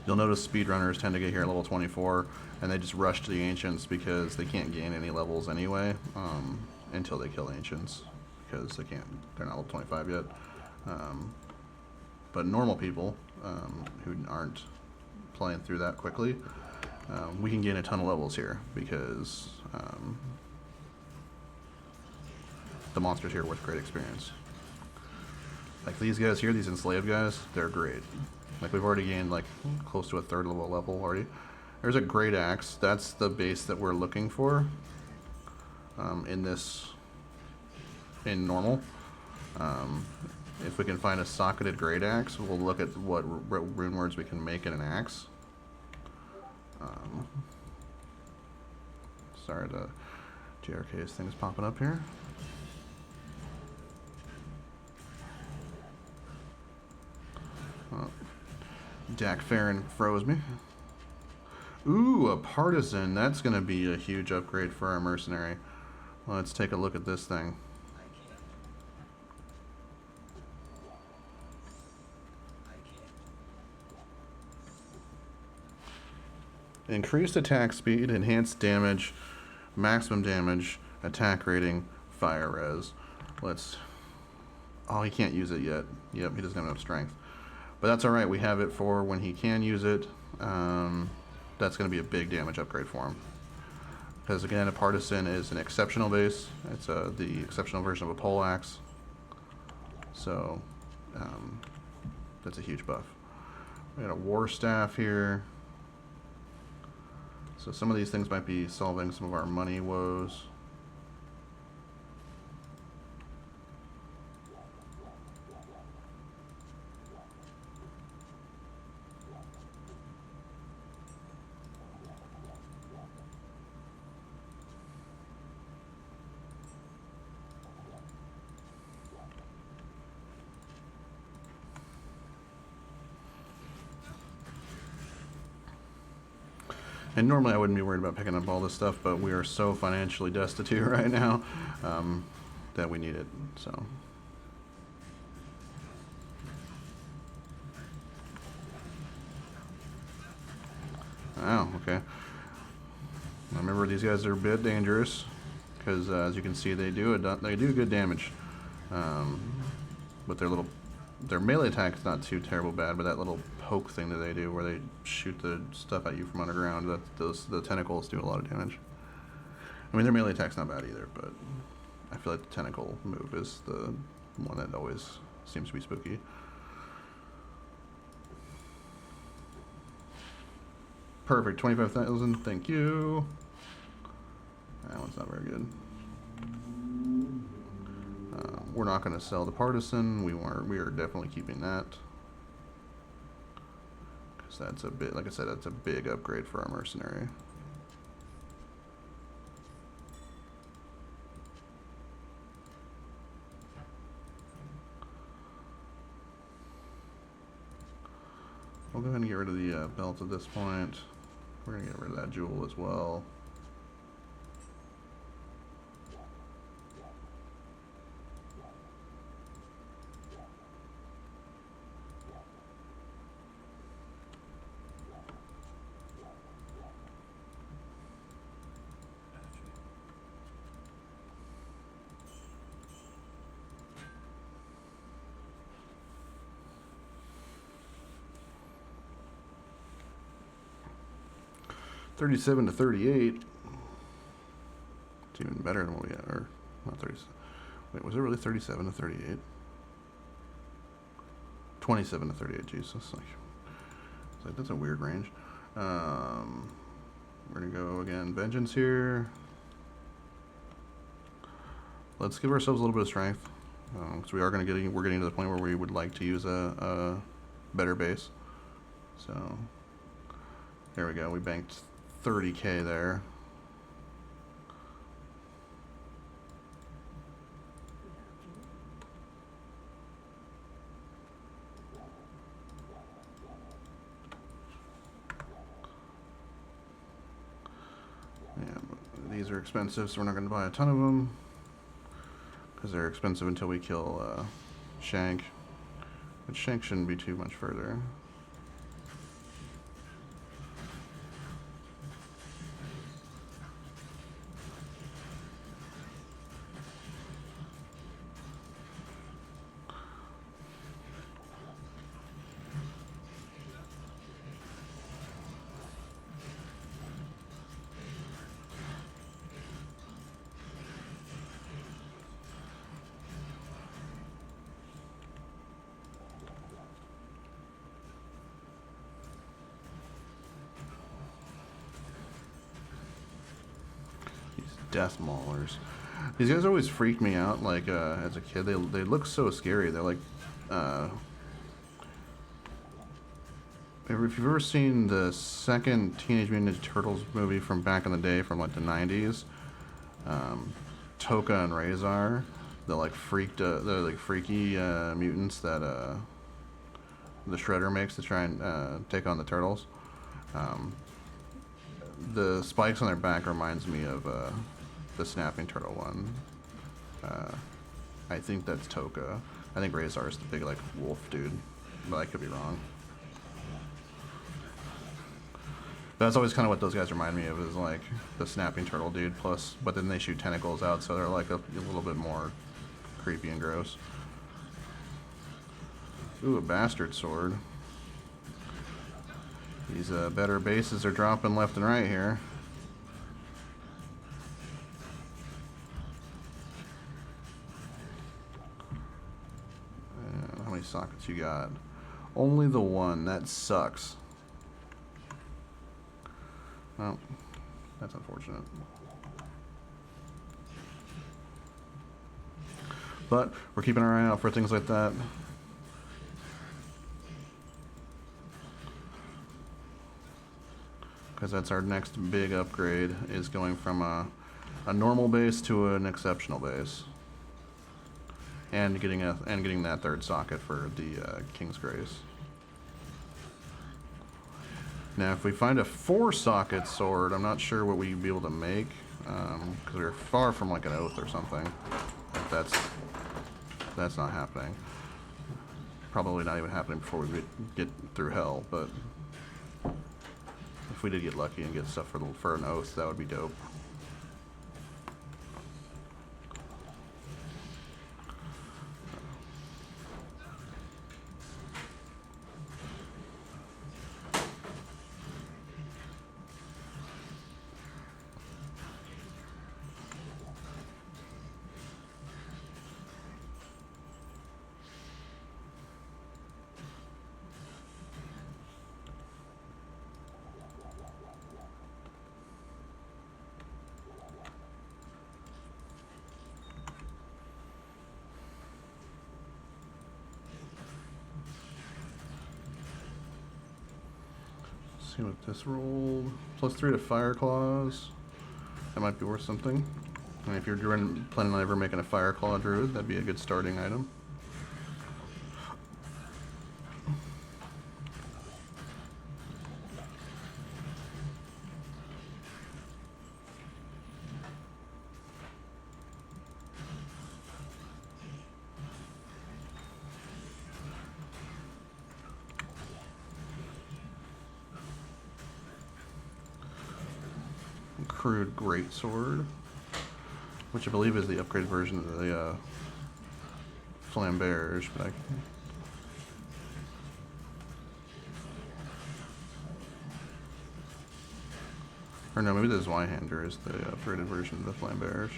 You'll notice speedrunners tend to get here at level 24, and they just rush to the Ancients because they can't gain any levels anyway until they kill Ancients, because they're not level 25 yet. But normal people who aren't playing through that quickly, we can gain a ton of levels here because the monsters here are worth great experience. Like these guys here, these enslaved guys, they're great. Like we've already gained like close to a 3rd level already. There's a great axe. That's the base that we're looking for in normal. If we can find a socketed great axe, we'll look at what rune words we can make in an axe. Sorry, the GRK's thing is popping up here. Dak Farron froze me. Ooh, a partisan. That's going to be a huge upgrade for our mercenary. Let's take a look at this thing. Increased attack speed, enhanced damage, maximum damage, attack rating, fire res. Oh, he can't use it yet. Yep, he doesn't have enough strength. But that's alright, we have it for when he can use it. That's going to be a big damage upgrade for him. Because again, a partisan is an exceptional base. It's the exceptional version of a pole axe. So, that's a huge buff. We got a war staff here. So some of these things might be solving some of our money woes. And normally I wouldn't be worried about picking up all this stuff, but we are so financially destitute right now that we need it. So. Oh, okay. I remember these guys are a bit dangerous because, as you can see, they do good damage. But their melee attack is not too terrible bad, but that little poke thing that they do, where they shoot the stuff at you from underground, the tentacles do a lot of damage. I mean, their melee attack's not bad either, but I feel like the tentacle move is the one that always seems to be spooky. Perfect, 25,000, thank you. That one's not very good. We're not going to sell the partisan. We are definitely keeping that. Because that's a bit, like I said, that's a big upgrade for our mercenary. We'll go ahead and get rid of the belt at this point. We're going to get rid of that jewel as well. $37 to $38. even better than what we had, or not 30. Wait, was it really 37 to 38? 27 to 38. Jesus, it's like that's a weird range. We're gonna go again. Vengeance here. Let's give ourselves a little bit of strength, because we're getting to the point where we would like to use a better base. So there we go. We banked 30k there. Yeah, these are expensive, so we're not going to buy a ton of them, because they're expensive until we kill Shank. But Shank shouldn't be too much further. Death Maulers. These guys always freaked me out. Like as a kid, they look so scary. They're like, if you've ever seen the second Teenage Mutant Ninja Turtles movie from back in the day, from like the 90s, Toka and Razor, they're like freaky mutants that the Shredder makes to try and take on the turtles. The spikes on their back reminds me of the snapping turtle one. I think that's Toka. I think Razor is the big like wolf dude, but I could be wrong. That's always kind of what those guys remind me of, is like the snapping turtle dude plus, but then they shoot tentacles out, so they're like a little bit more creepy and gross. Ooh, a bastard sword. These better bases are dropping left and right here. How many sockets you got? Only the one. That sucks. Well, that's unfortunate. But we're keeping our eye out for things like that. Because that's our next big upgrade, is going from a normal base to an exceptional base, and getting that third socket for the King's Grace. Now, if we find a 4-socket sword, I'm not sure what we'd be able to make, because we're far from like an oath or something. That's not happening. Probably not even happening before we get through hell, but if we did get lucky and get stuff for an oath, that would be dope. See what this rolled. +3 to Fire Claws. That might be worth something. And if you're planning on ever making a Fire Claw Druid, that'd be a good starting item. Crude Greatsword, which I believe is the upgraded version of the Flamberge, but Or no, maybe the Zweihander is the upgraded version of the Flambearers.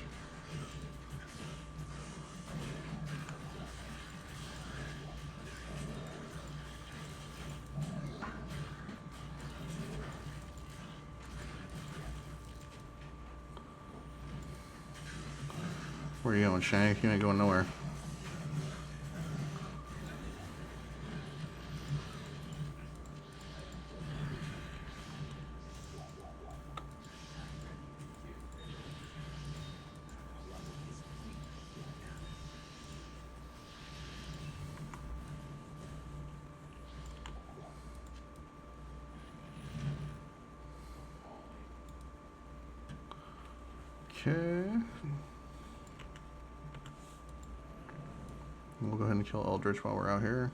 Where you going, Shank? You ain't going nowhere. Okay. We'll go ahead and kill Eldritch while we're out here.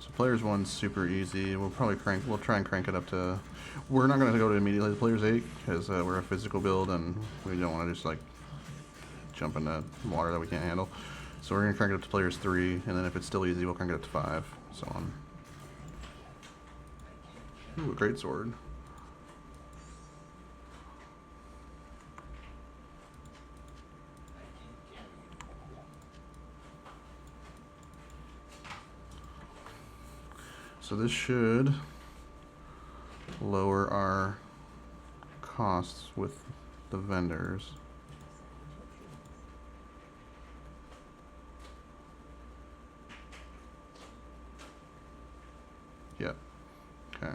So players 1's super easy. We'll try and crank it up to, we're not going to go to immediately to players 8 because we're a physical build and we don't want to just like jump into water that we can't handle. So we're going to crank it up to players 3, and then if it's still easy, we'll crank it up to 5, so on. Ooh, a great sword. So this should lower our costs with the vendors. Yep. Okay.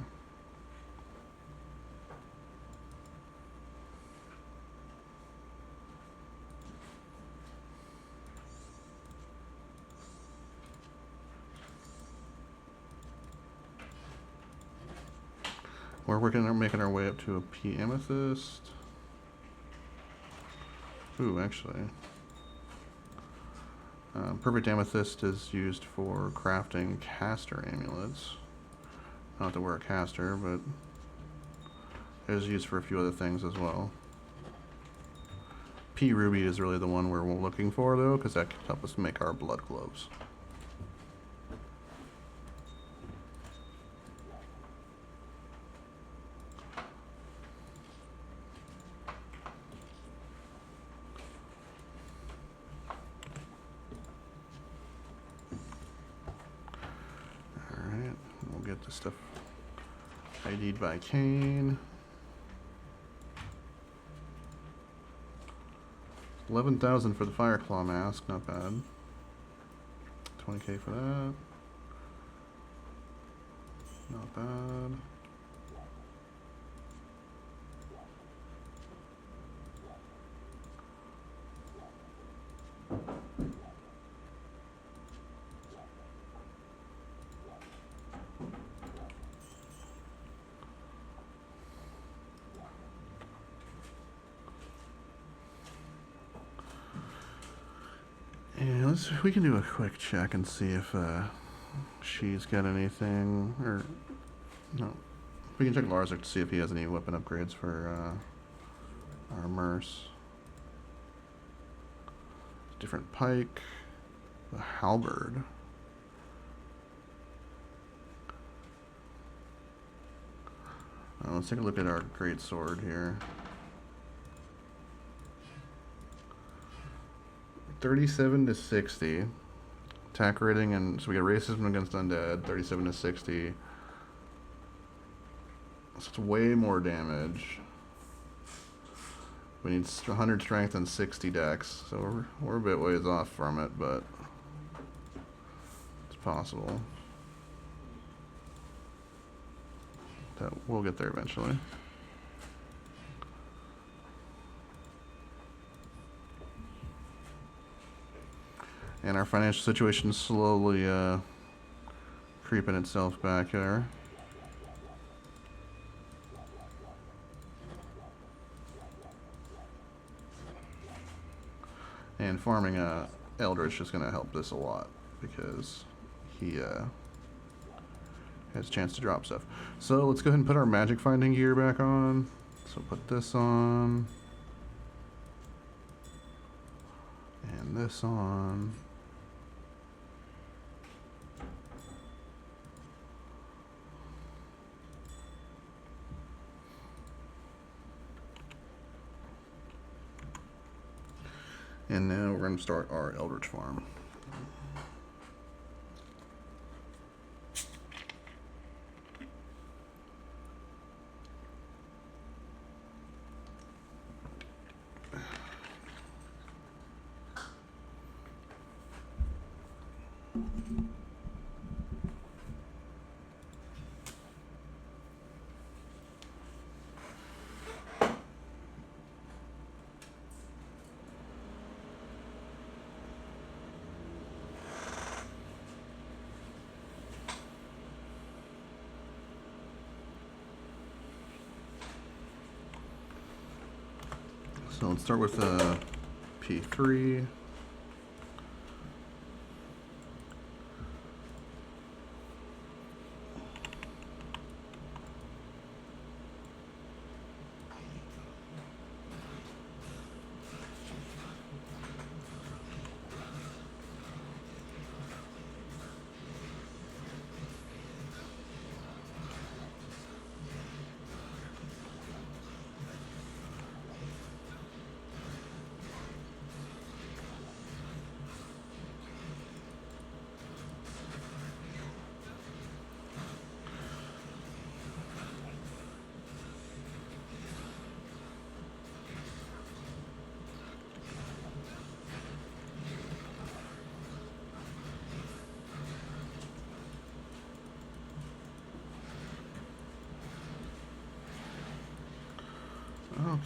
We're making our way up to a P Amethyst. Ooh, actually. Perfect Amethyst is used for crafting caster amulets. Not that we're a caster, but it is used for a few other things as well. P Ruby is really the one we're looking for, though, because that can help us make our blood gloves. The stuff ID'd by Kane. 11,000 for the Fireclaw mask, not bad. 20k for that. Not bad. Yeah, we can do a quick check and see if she's got anything, or no. We can check Larzik to see if he has any weapon upgrades for our Merce. Different pike, the halberd. Let's take a look at our great sword here. 37 to 60 attack rating, and so we got racism against undead. 37 to 60. So it's way more damage. We need 100 strength and 60 dex, so we're a bit ways off from it, but it's possible that we'll get there eventually. And our financial situation is slowly creeping itself back there. And farming Eldritch is going to help this a lot because he has a chance to drop stuff. So let's go ahead and put our magic finding gear back on. So put this on. And this on. And now we're going to start our Eldritch farm. So let's start with P3.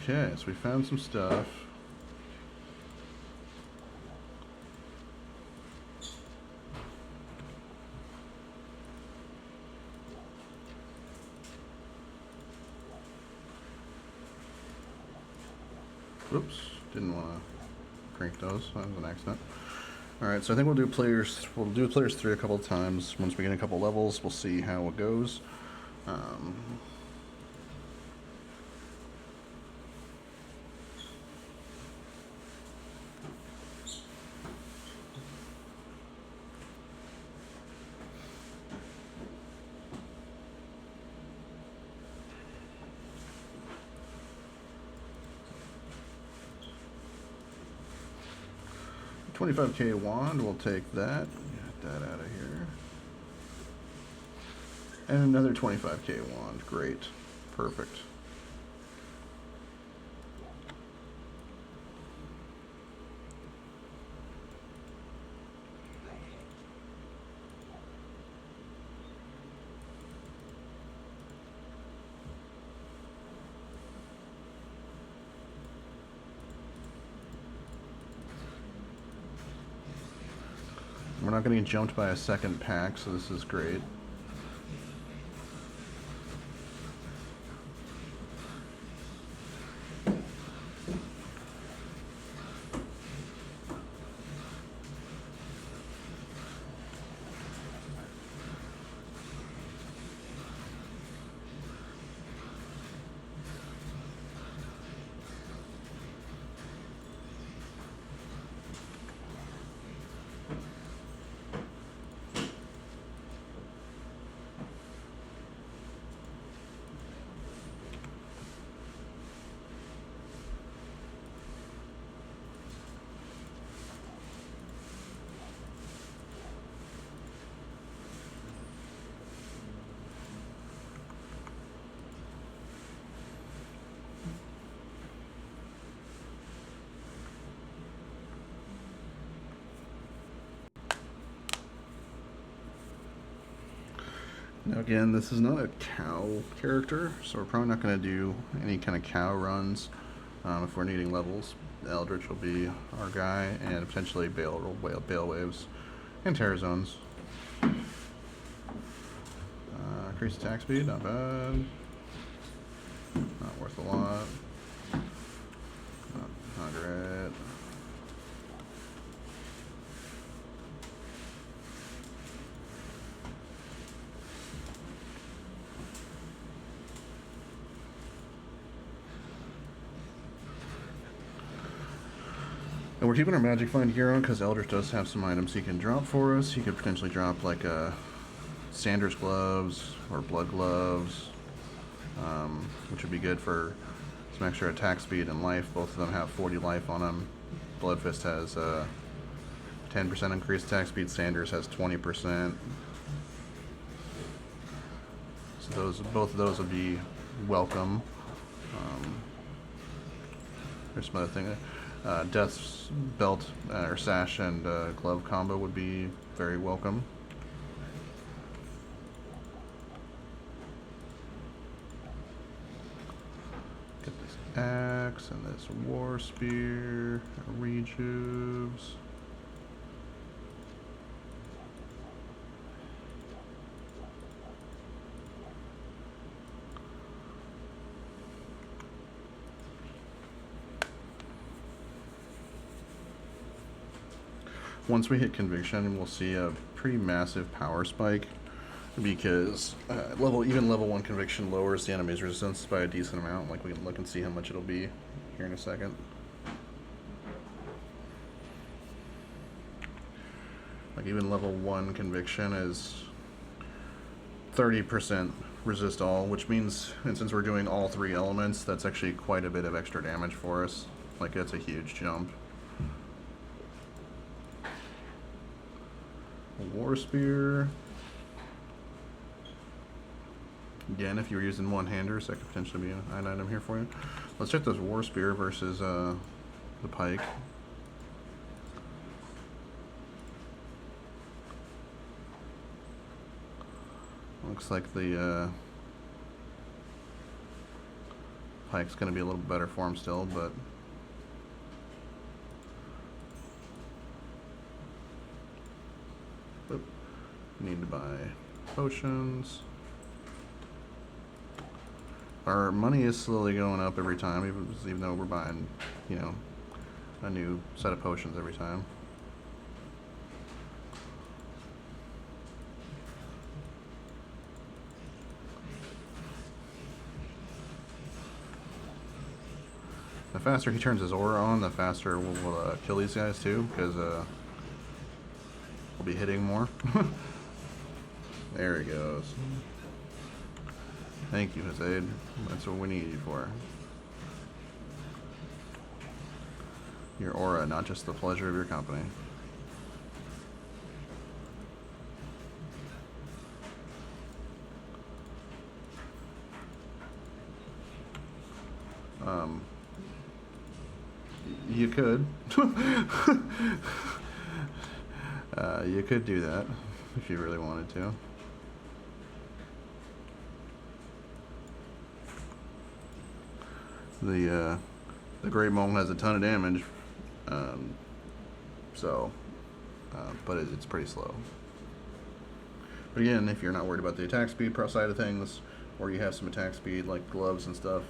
Okay, so we found some stuff. Whoops, didn't want to crank those. That was an accident. Alright, so I think we'll do players 3 a couple of times. Once we get a couple levels, we'll see how it goes. $25K wand, we'll take that. Get that out of here. And another 25K wand. Great. Perfect. We're not going to get jumped by a second pack, so this is great. Now again, this is not a cow character, so we're probably not going to do any kind of cow runs if we're needing levels. Eldritch will be our guy, and potentially Bale Waves and Terror Zones. Increase attack speed, not bad. Not worth a lot. Not great. And we're keeping our Magic Find gear on because Eldritch does have some items he can drop for us. He could potentially drop like Sanders gloves or blood gloves, which would be good for some extra attack speed and life. Both of them have 40 life on them. Bloodfist has 10% increased attack speed. Sanders has 20%. So both of those would be welcome. There's some other thing. Death's belt or sash and glove combo would be very welcome. Get this axe and this war spear, rejuves. Once we hit conviction, we'll see a pretty massive power spike because even level 1 conviction lowers the enemy's resistance by a decent amount. Like, we can look and see how much it'll be here in a second. Like, even level 1 conviction is 30% resist all, which means, and since we're doing all 3 elements, that's actually quite a bit of extra damage for us. Like, that's a huge jump. War spear. Again, if you were using one-handers, that could potentially be an item here for you. Let's check this war spear versus the pike. Looks like the pike's going to be a little better for him still, but need to buy potions. Our money is slowly going up every time, even though we're buying, you know, a new set of potions every time. The faster he turns his aura on, the faster we'll kill these guys too, because we'll be hitting more. There he goes. Thank you, Hazaid. That's what we need you for. Your aura, not just the pleasure of your company. You could. You could do that if you really wanted to. The Great Mole has a ton of damage, but it's pretty slow. But again, if you're not worried about the attack speed side of things, or you have some attack speed like gloves and stuff,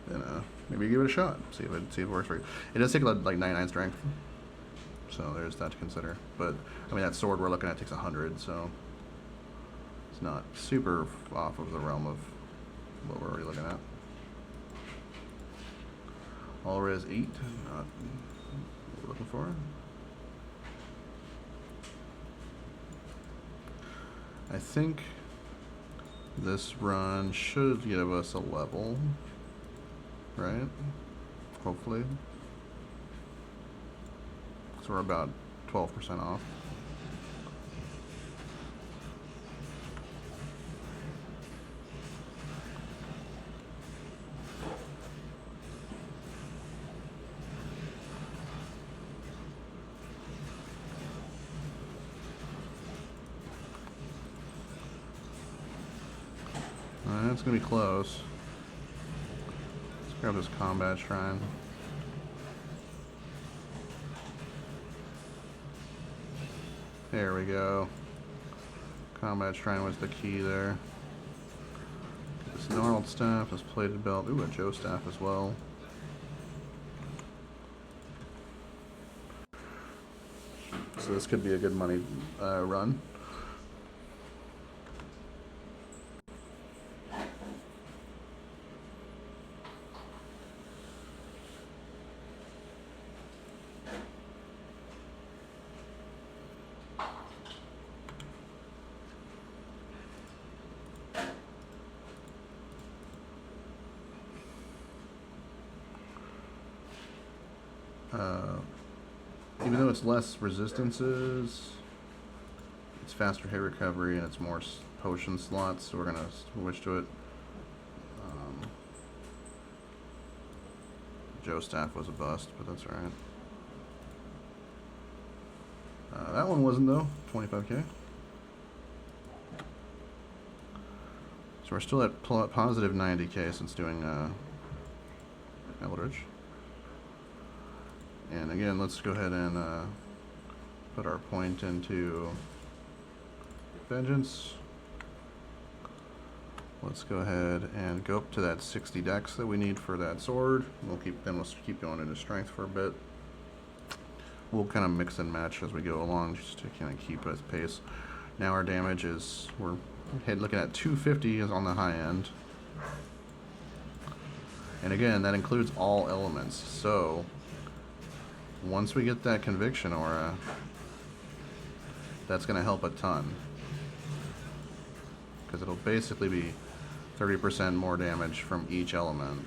then maybe give it a shot. See if it works for you. It does take like 99 strength, so there's that to consider. But I mean, that sword we're looking at takes 100, so it's not super off of the realm of what we're already looking at. All res 8, not what we're looking for. I think this run should give us a level, right? Hopefully. So we're about 12% off. It's gonna be close. Let's grab this combat shrine. There we go. Combat shrine was the key there. This gnarled staff, this plated belt. Ooh, a Joe staff as well. So this could be a good money run. even though it's less resistances, it's faster hit recovery and it's more potion slots, so we're gonna switch to it. Joe staff was a bust, but that's alright. That one wasn't though, 25k. So we're still at positive 90k since doing Eldritch. And again, let's go ahead and put our point into Vengeance. Let's go ahead and go up to that 60 dex that we need for that sword. We'll keep going into strength for a bit. We'll kind of mix and match as we go along just to kind of keep us pace. Now our damage is, we're looking at 250 is on the high end. And again, that includes all elements. So once we get that conviction aura, that's going to help a ton. Because it'll basically be 30% more damage from each element.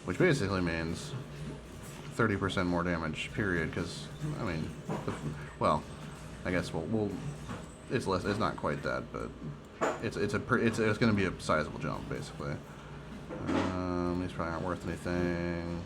Which basically means 30% more damage, period, because, I mean, well, I guess it's less, it's not quite that, but it's going to be a sizable jump, basically. These probably aren't worth anything.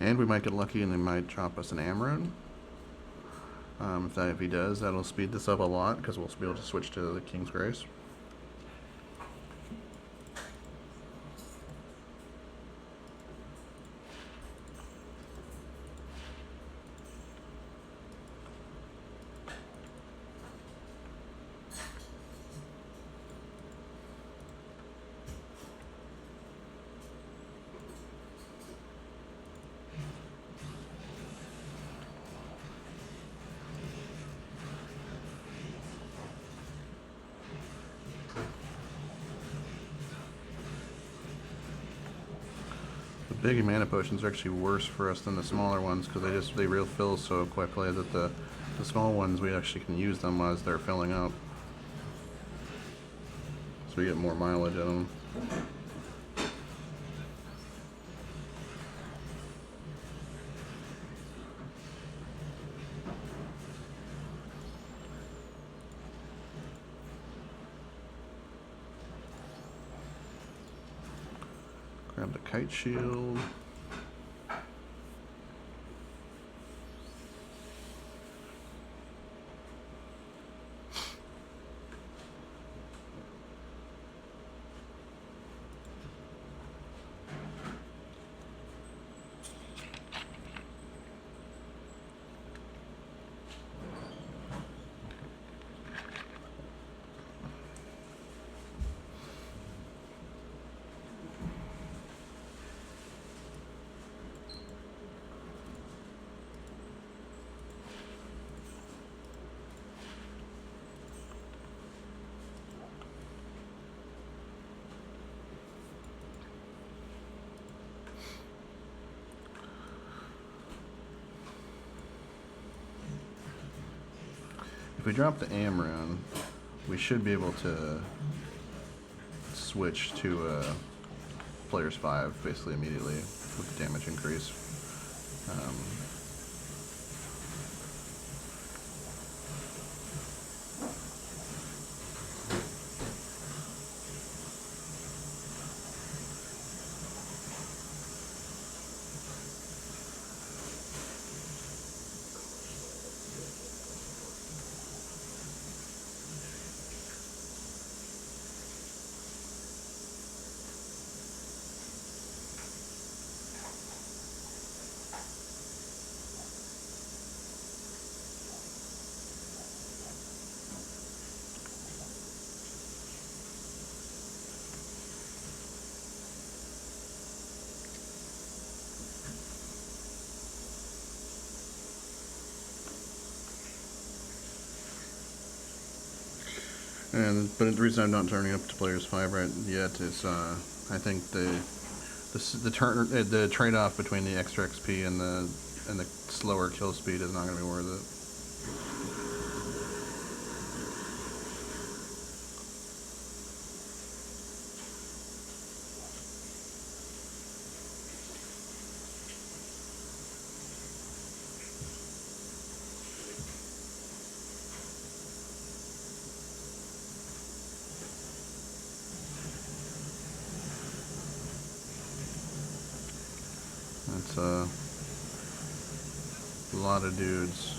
And we might get lucky and they might drop us an Amaran. If he does, that'll speed this up a lot because we'll be able to switch to the King's Grace. Big mana potions are actually worse for us than the smaller ones because they refill so quickly that the small ones we actually can use them as they're filling up, so we get more mileage out of them. Grab the kite shield. If we drop the Amaran, we should be able to switch to player's 5 basically immediately with the damage increase. But the reason I'm not turning up to players 5 right yet is I think the trade-off between the extra XP and the slower kill speed is not going to be worth it. That's a lot of dudes.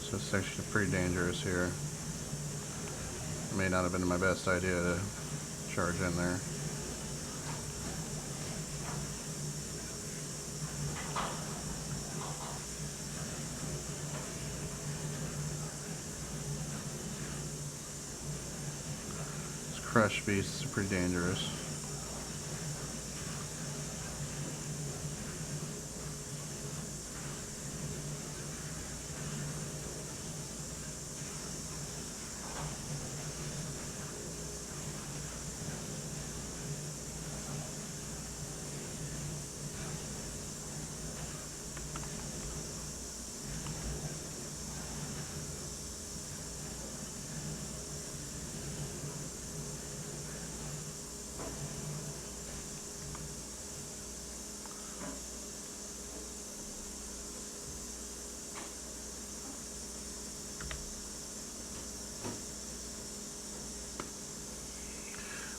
So it's actually pretty dangerous here. It may not have been my best idea to charge in there. This crush beast is pretty dangerous.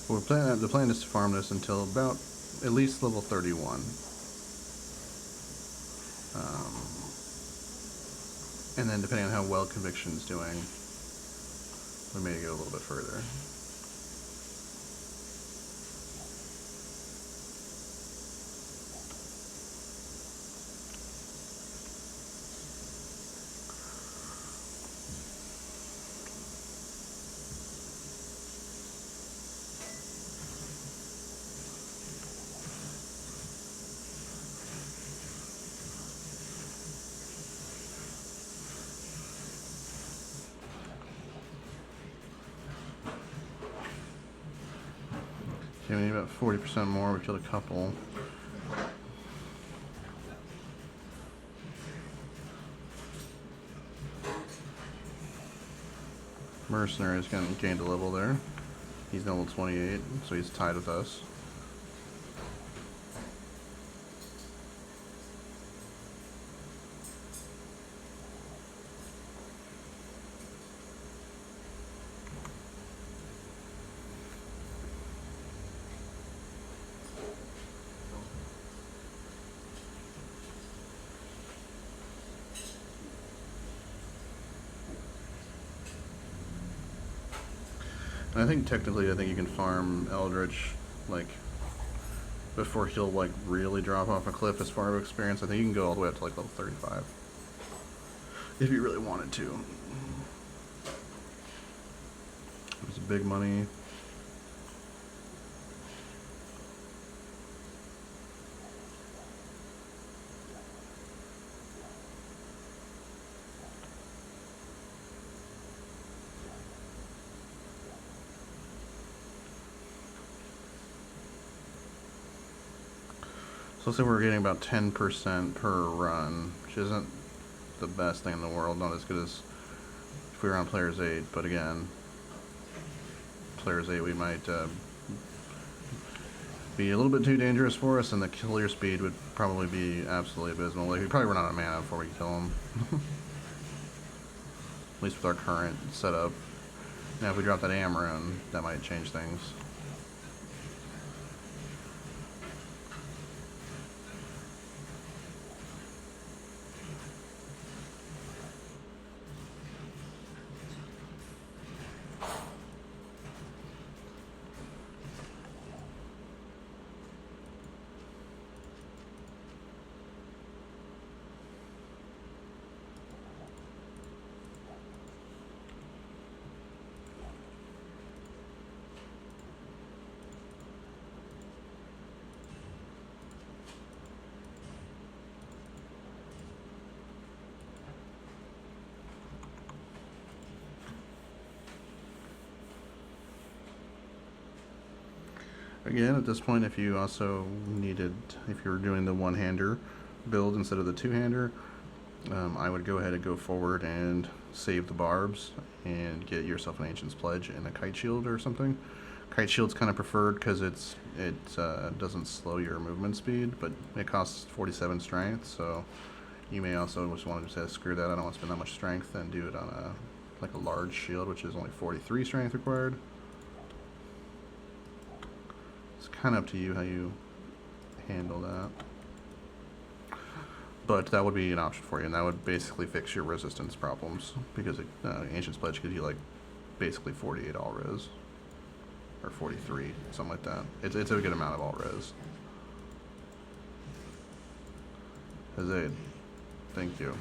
Well, the plan is to farm this until about at least level 31. And then depending on how well Conviction's doing, we may go a little bit further. Okay, we need about 40% more. We killed a couple. Mercenary's gained a level there. He's level 28, so he's tied with us. And I think technically, I think you can farm Eldritch, like, before he'll, like, really drop off a cliff as far as experience. I think you can go all the way up to, like, level 35. If you really wanted to. There's big money. So let's say we're getting about 10% per run, which isn't the best thing in the world, not as good as if we were on Players 8, but again, Players 8 we might be a little bit too dangerous for us, and the clear speed would probably be absolutely abysmal. Like, we'd probably run out of mana before we kill him. At least with our current setup. Now if we drop that Amaran, that might change things. Again, at this point, if you also needed, if you were doing the one-hander build instead of the two-hander, I would go ahead and go forward and save the barbs and get yourself an Ancient's Pledge and a Kite Shield or something. Kite Shield's kind of preferred because it doesn't slow your movement speed, but it costs 47 strength, so you may also just want to say, screw that, I don't want to spend that much strength, and do it on a large shield, which is only 43 strength required. It's kind of up to you how you handle that. But that would be an option for you, and that would basically fix your resistance problems, because Ancient's Pledge gives you like basically 48 all res. Or 43, something like that. It's a good amount of all res. Azade, thank you.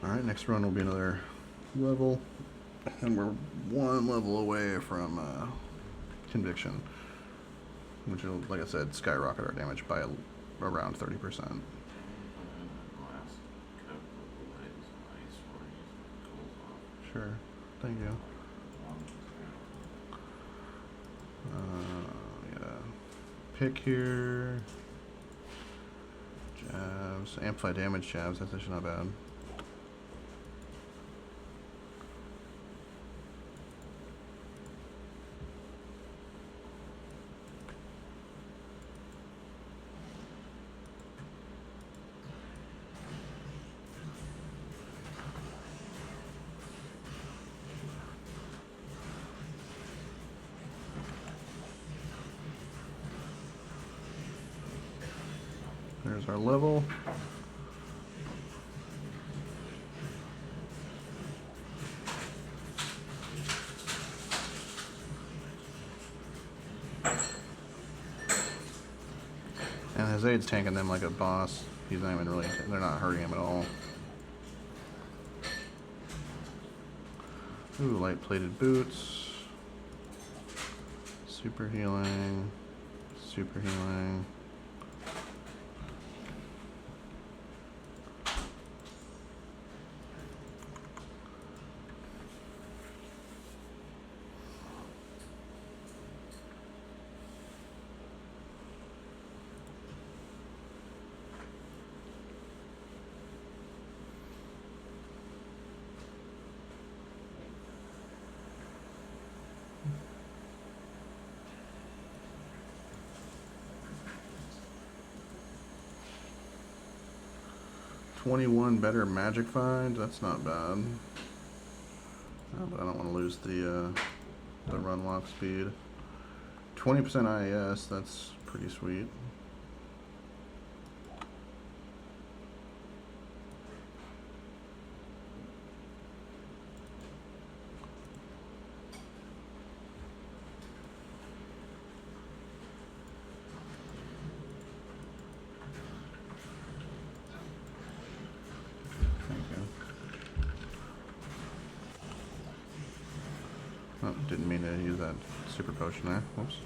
Alright, next run will be another level, and we're one level away from Conviction, which will, like I said, skyrocket our damage by around 30%. Last couple of lights, ice for goes off. Sure, thank you. Pick here. Jabs, amplify damage jabs, that's actually not bad. There's our level. And Azade's tanking them like a boss. He's not even really, they're not hurting him at all. Ooh, light plated boots. Super healing. Super healing. $21 better magic find. That's not bad. But I don't want to lose the run walk speed. 20% IAS. That's pretty sweet. Oh, didn't mean to use that super potion there. Whoops.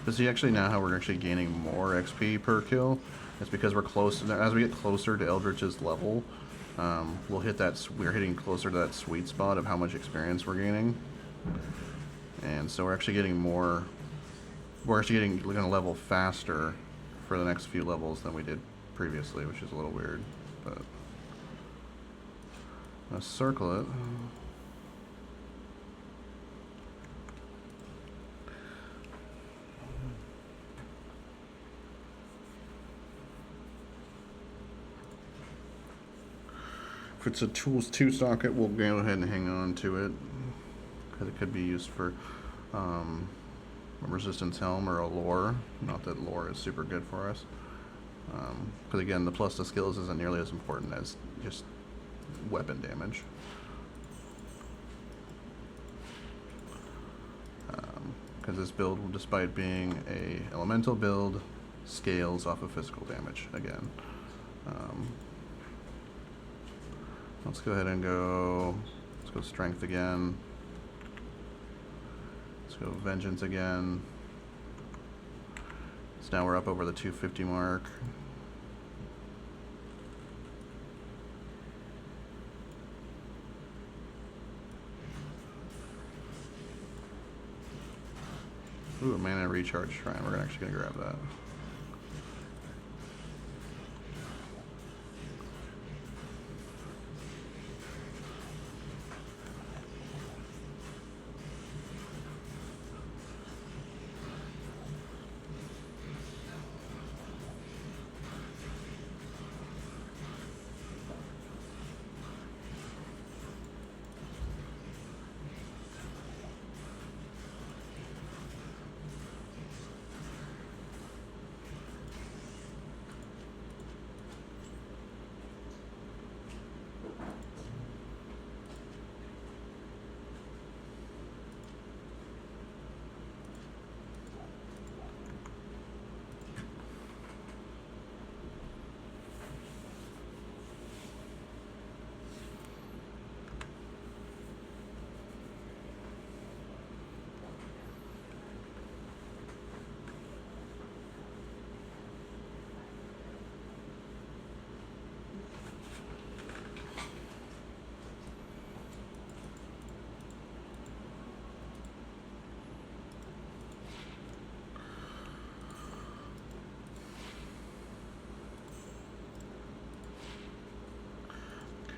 But see, actually now how we're actually gaining more XP per kill, it's because we're close. As we get closer to Eldritch's level, we'll hit that. We're hitting closer to that sweet spot of how much experience we're gaining, and so we're actually getting more. We're actually going to level faster for the next few levels than we did previously, which is a little weird. But let's circle it. If it's a tools 2 socket, we'll go ahead and hang on to it, because it could be used for a resistance helm or a lore. Not that lore is super good for us, because again, the plus to skills isn't nearly as important as just weapon damage. Because this build, despite being a elemental build, scales off of physical damage again. Let's go ahead and let's go strength again. Let's go vengeance again. So now we're up over the 250 mark. Ooh, a mana recharge shrine. We're actually going to grab that.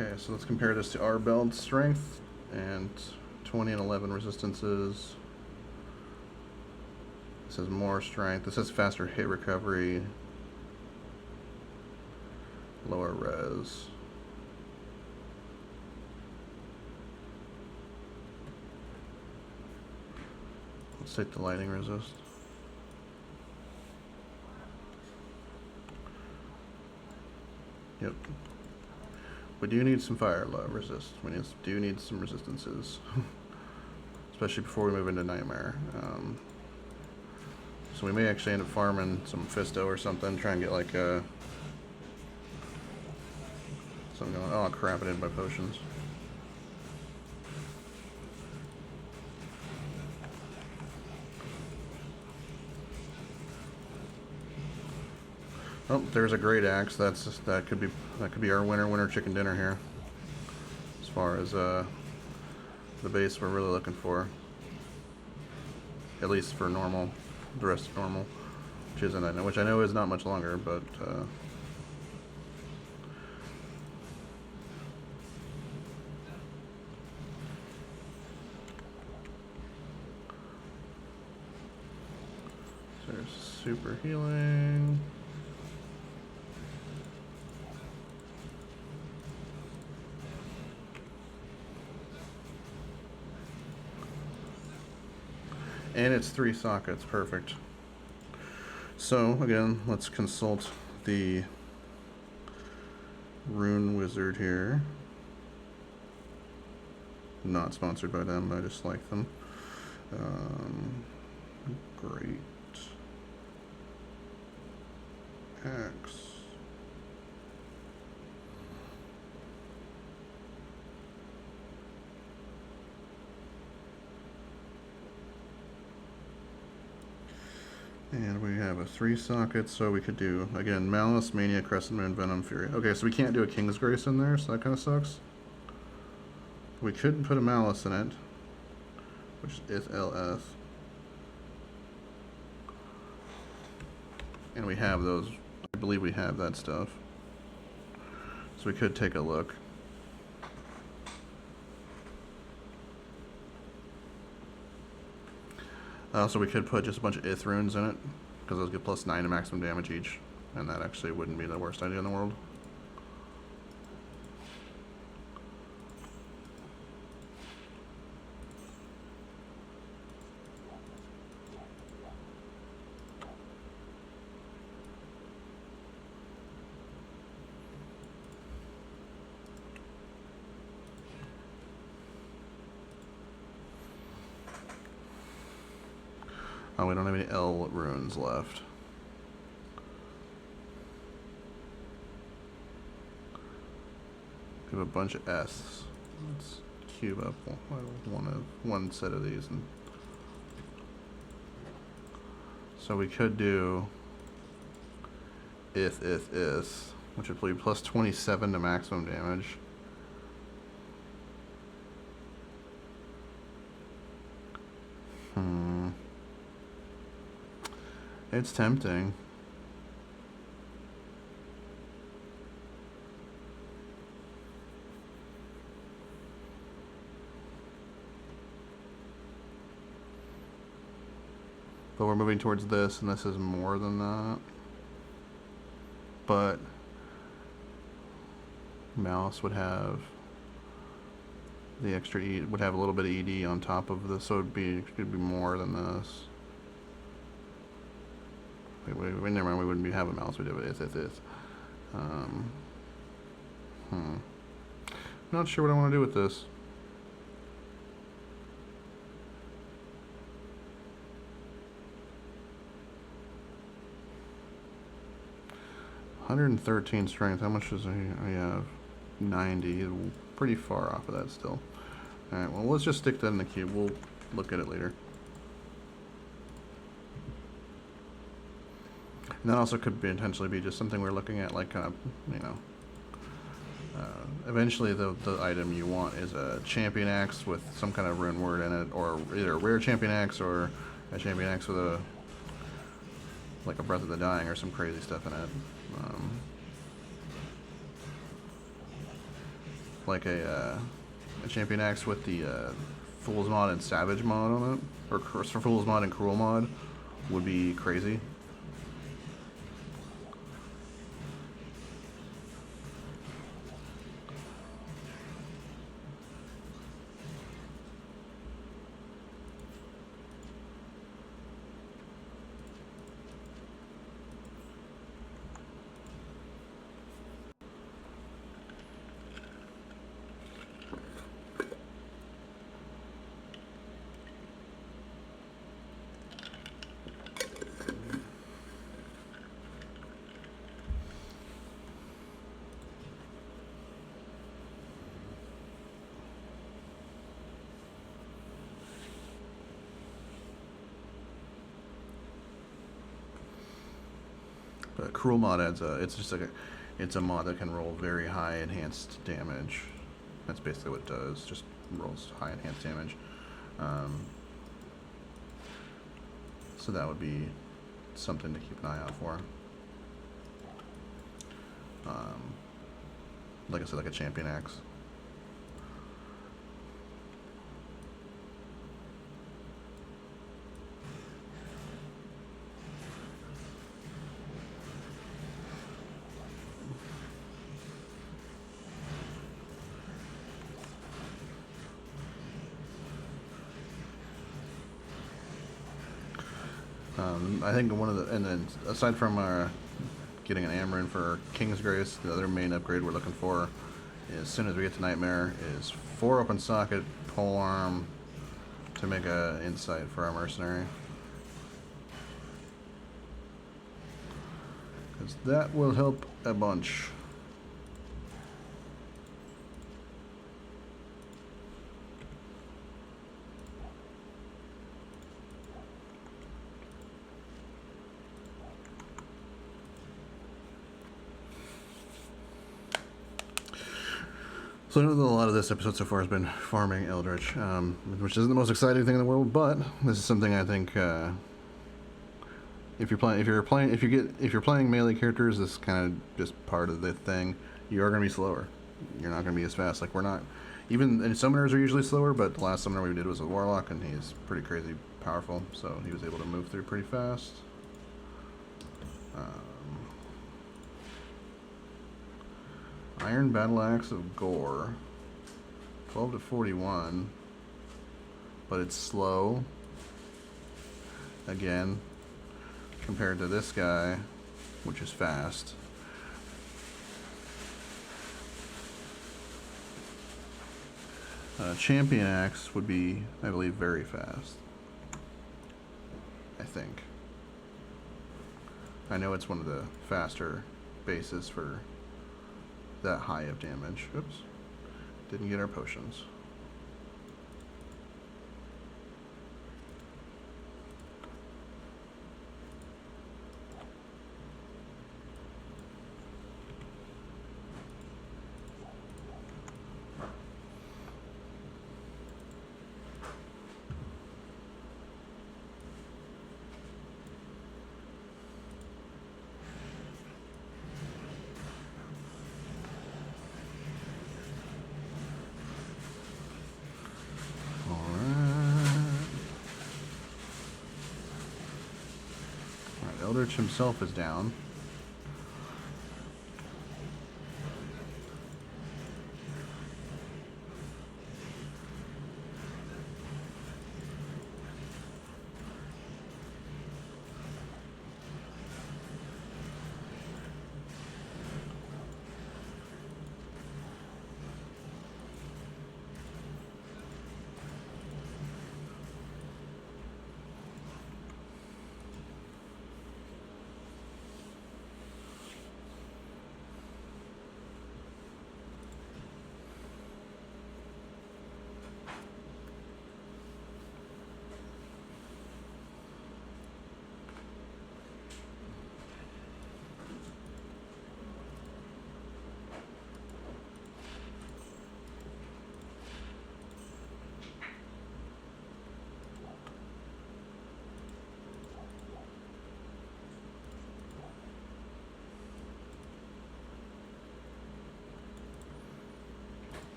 Okay, so let's compare this to our build. Strength and 20 and 11 resistances. This has more strength. This has faster hit recovery. Lower res. Let's take the lightning resist. Yep. We do need some fire resist. We do need some resistances, especially before we move into Nightmare. So we may actually end up farming some Fisto or something, try and get like something going. Oh crap! I didn't buy potions. Oh, there's a great axe. That could be our winner chicken dinner here. As far as the base we're really looking for, at least for normal, the rest of normal, which I know is not much longer, but there's super healing. And it's 3 sockets, perfect. So again, let's consult the Rune Wizard here. Not sponsored by them, I just like them. Great. Axe. And we have a 3 socket, so we could do, again, Malice, Mania, Crescent Moon, Venom, Fury. Okay, so we can't do a King's Grace in there, so that kind of sucks. We could put a Malice in it, which is LS. And we have those, I believe we have that stuff. So we could take a look. So we could put just a bunch of Ith runes in it, because those get +9 to maximum damage each, and that actually wouldn't be the worst idea in the world. Oh, we don't have any L runes left. We have a bunch of S. Let's cube up one set of these. And so we could do is, which would be plus 27 to maximum damage. It's tempting. But we're moving towards this, and this is more than that. But mouse would have the extra would have a little bit of ED on top of this, so it could be more than this. Wait, never mind. We wouldn't have a mouse. We'd have it. Not sure what I want to do with this. $113 strength. How much does he have? 90. Pretty far off of that still. Alright, well, let's just stick that in the cube. We'll look at it later. And that also could potentially be just something we're looking at, like kind of, you know, eventually the item you want is a champion axe with some kind of rune word in it, or either a rare champion axe or a champion axe with a, like a Breath of the Dying or some crazy stuff in it. Like a champion axe with the Fool's Mod and Savage mod on it, or Fool's Mod and Cruel mod would be crazy. But Cruel mod adds it's just like it's a mod that can roll very high enhanced damage. That's basically what it does, just rolls high enhanced damage. So that would be something to keep an eye out for. Like I said, like a champion axe. I think one of the, and then aside from getting an Amarin for King's Grace, the other main upgrade we're looking for, as soon as we get to Nightmare, is 4 open socket, polearm, to make a insight for our mercenary. Because that will help a bunch. So I know that a lot of this episode so far has been farming Eldritch, which isn't the most exciting thing in the world, but this is something I think if you're playing melee characters, this is kind of just part of the thing. You are going to be slower. You're not going to be as fast. Like, we're not, even, and summoners are usually slower, but the last summoner we did was a Warlock, and he's pretty crazy powerful, so he was able to move through pretty fast. Iron Battle Axe of Gore, 12 to 41, but it's slow, again, compared to this guy, which is fast. Champion Axe would be, I believe, very fast. I think. I know it's one of the faster bases for that high of damage. Oops. Didn't get our potions. Eldritch himself is down.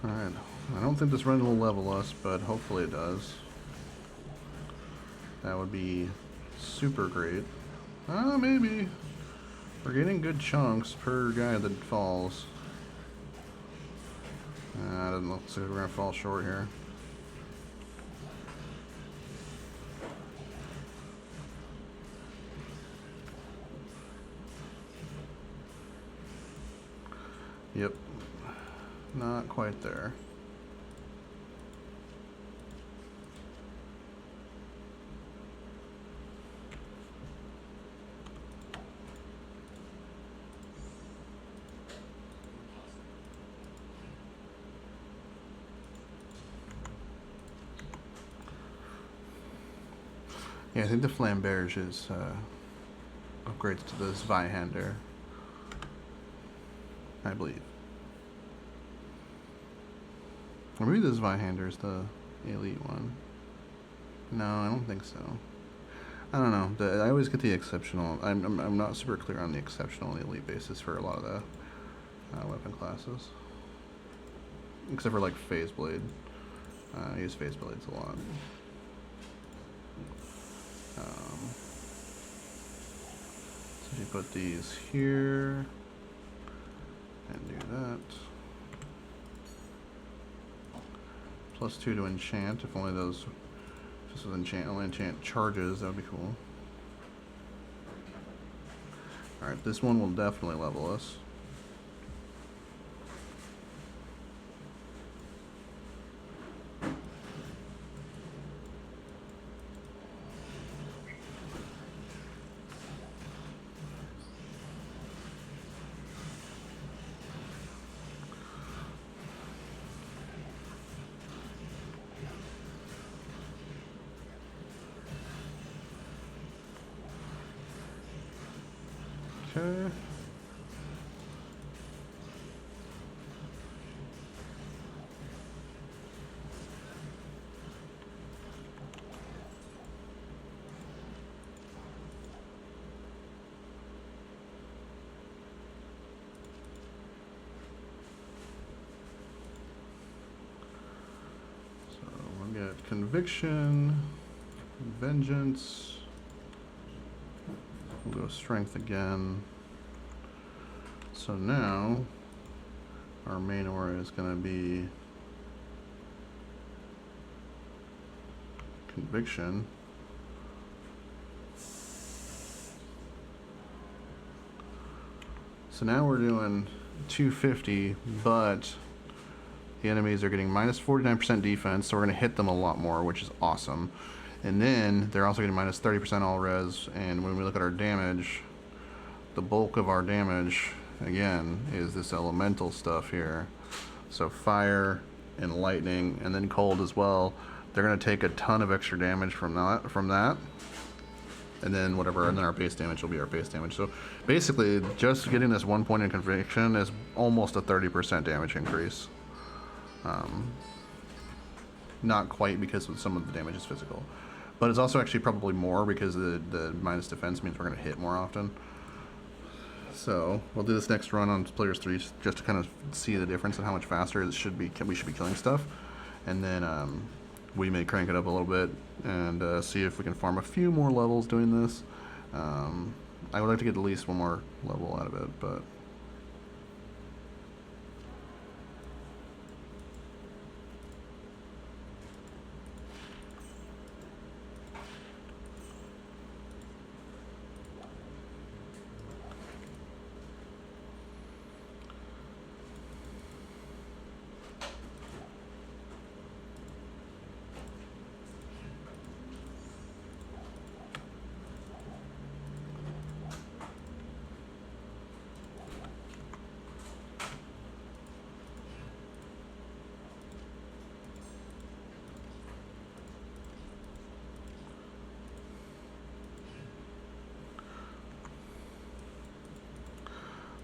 Alright, I don't think this run will level us, but hopefully it does. That would be super great. Maybe. We're getting good chunks per guy that falls. Doesn't look like we're gonna fall short here. Yep. Not quite there. Yeah, I think the Flamberge is upgrades to the Zweihander, I believe. Or maybe the Zweihander is the elite one. No, I don't think so. I don't know. I always get the exceptional. I'm not super clear on the exceptional and the elite basis for a lot of the weapon classes. Except for like Phase Blade. I use Phase Blades a lot. So you put these here and do that. +2 to enchant. If only those, if this was only enchant charges, that would be cool. Alright, this one will definitely level us. Okay. So we got Conviction, Vengeance. We'll go Strength again. So now our main aura is going to be Conviction. So now we're doing 250, but the enemies are getting minus 49% defense, so we're going to hit them a lot more, which is awesome. And then they're also getting minus 30% all res, and when we look at our damage, the bulk of our damage, again, is this elemental stuff here. So fire and lightning, and then cold as well. They're going to take a ton of extra damage from that. And then whatever, and then our base damage will be our base damage. So basically, just getting this 1 point in conviction is almost a 30% damage increase. Not quite, because some of the damage is physical. But it's also actually probably more because the minus defense means we're going to hit more often. So we'll do this next run on players 3 just to kind of see the difference and how much faster we should be killing stuff. And then we may crank it up a little bit and see if we can farm a few more levels doing this. I would like to get at least one more level out of it, but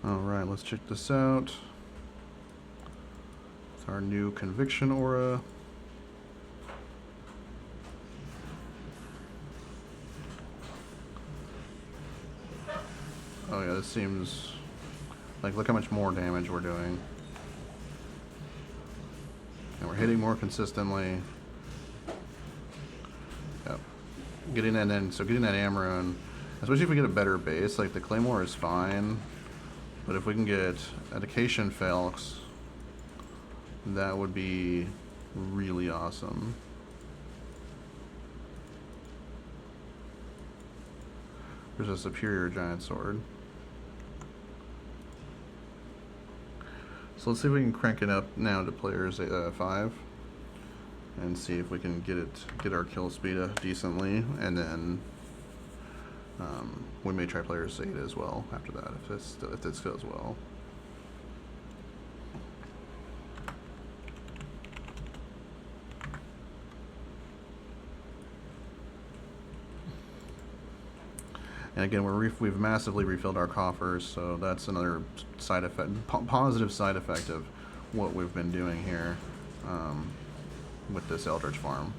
alright, let's check this out. It's our new conviction aura. Oh yeah, this seems like, look how much more damage we're doing. And we're hitting more consistently. Yep. Getting that in, so getting that Amaron, especially if we get a better base, like the Claymore is fine. But if we can get Education Phalx, that would be really awesome. There's a superior giant sword. So let's see if we can crank it up now to players 5 and see if we can get our kill speed decently, and then we may try players 8 as well after that if this goes well. And again, we've massively refilled our coffers, so that's another side effect, positive side effect of what we've been doing here with this Eldritch farm.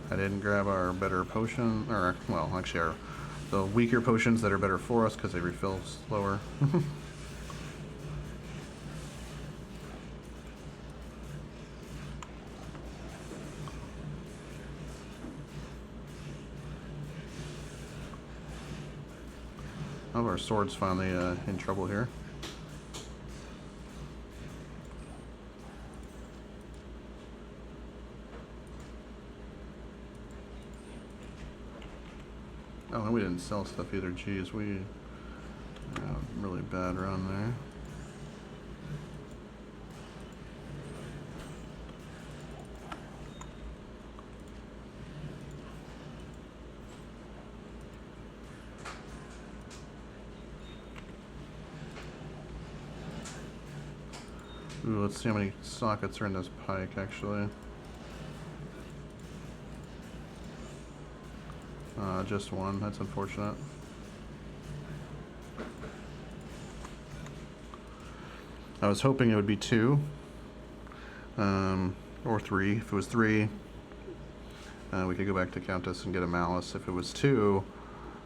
I didn't grab our better potion, or, well, actually the weaker potions that are better for us because they refill slower. Oh, our sword's finally in trouble here. Oh, and we didn't sell stuff either. Jeez, we really bad run there. Ooh, let's see how many sockets are in this pike, actually. Just one. That's unfortunate. I was hoping it would be 2. Or 3. If it was 3, we could go back to Countess and get a Malice. If it was 2,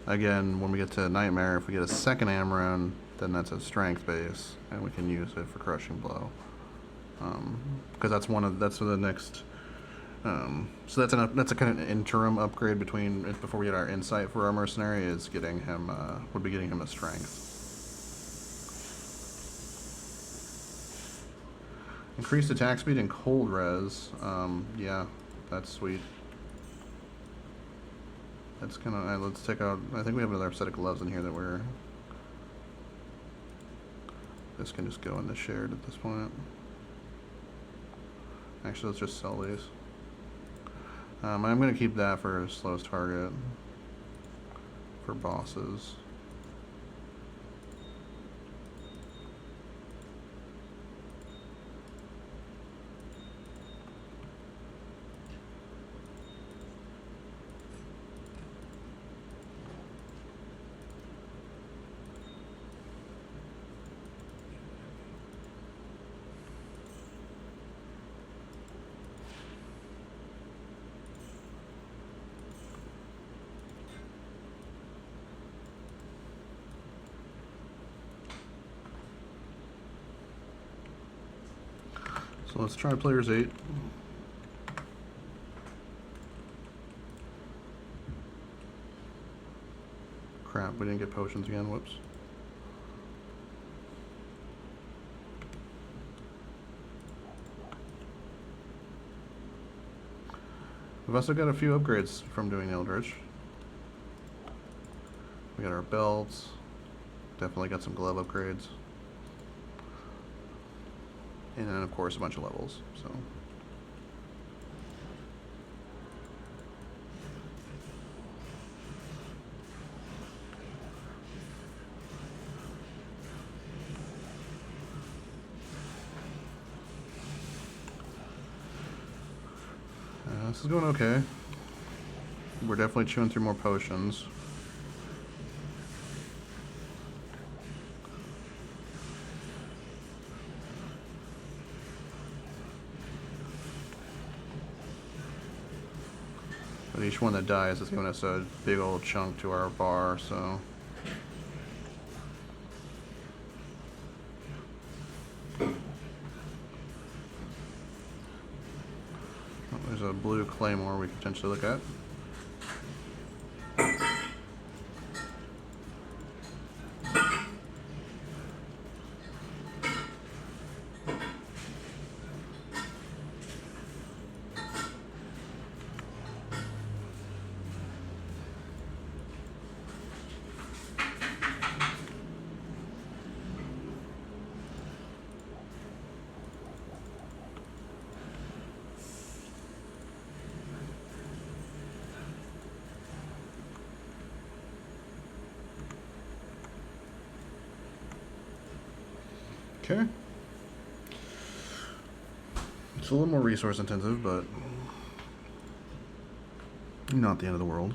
again, when we get to Nightmare, if we get a second Amaron, then that's a strength base, and we can use it for Crushing Blow. Because that's the next. So that's a kind of interim upgrade before we get our insight for our mercenary, is getting him would be getting him a strength. Increased attack speed and cold res. Yeah, that's sweet. That's kind of. Let's take out. I think we have another set of gloves in here that we're. This can just go into shared at this point. Actually, let's just sell these. I'm going to keep that for slowest target for bosses. So let's try players 8. Crap, we didn't get potions again, whoops. We've also got a few upgrades from doing Eldritch. We got our belts, definitely got some glove upgrades. And then, of course, a bunch of levels. So, this is going okay. We're definitely chewing through more potions. But each one that dies is giving us a big old chunk to our bar, so. Oh, there's a blue claymore we could potentially look at. Okay. It's a little more resource intensive, but not the end of the world.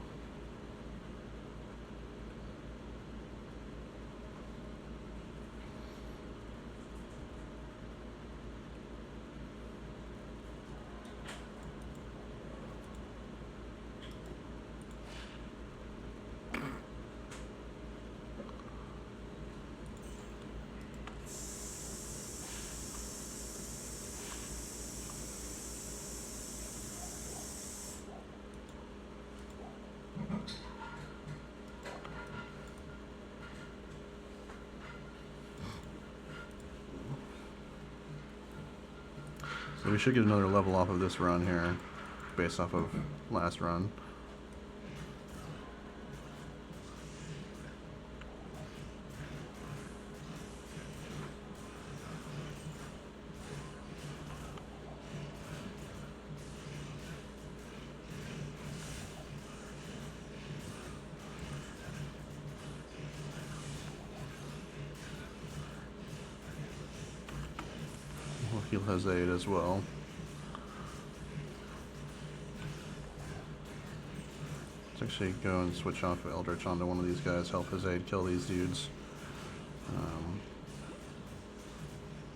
So we should get another level off of this run here, based off of last run. Heal has aid as well. Let's actually go and switch off Eldritch onto one of these guys, help his aid kill these dudes.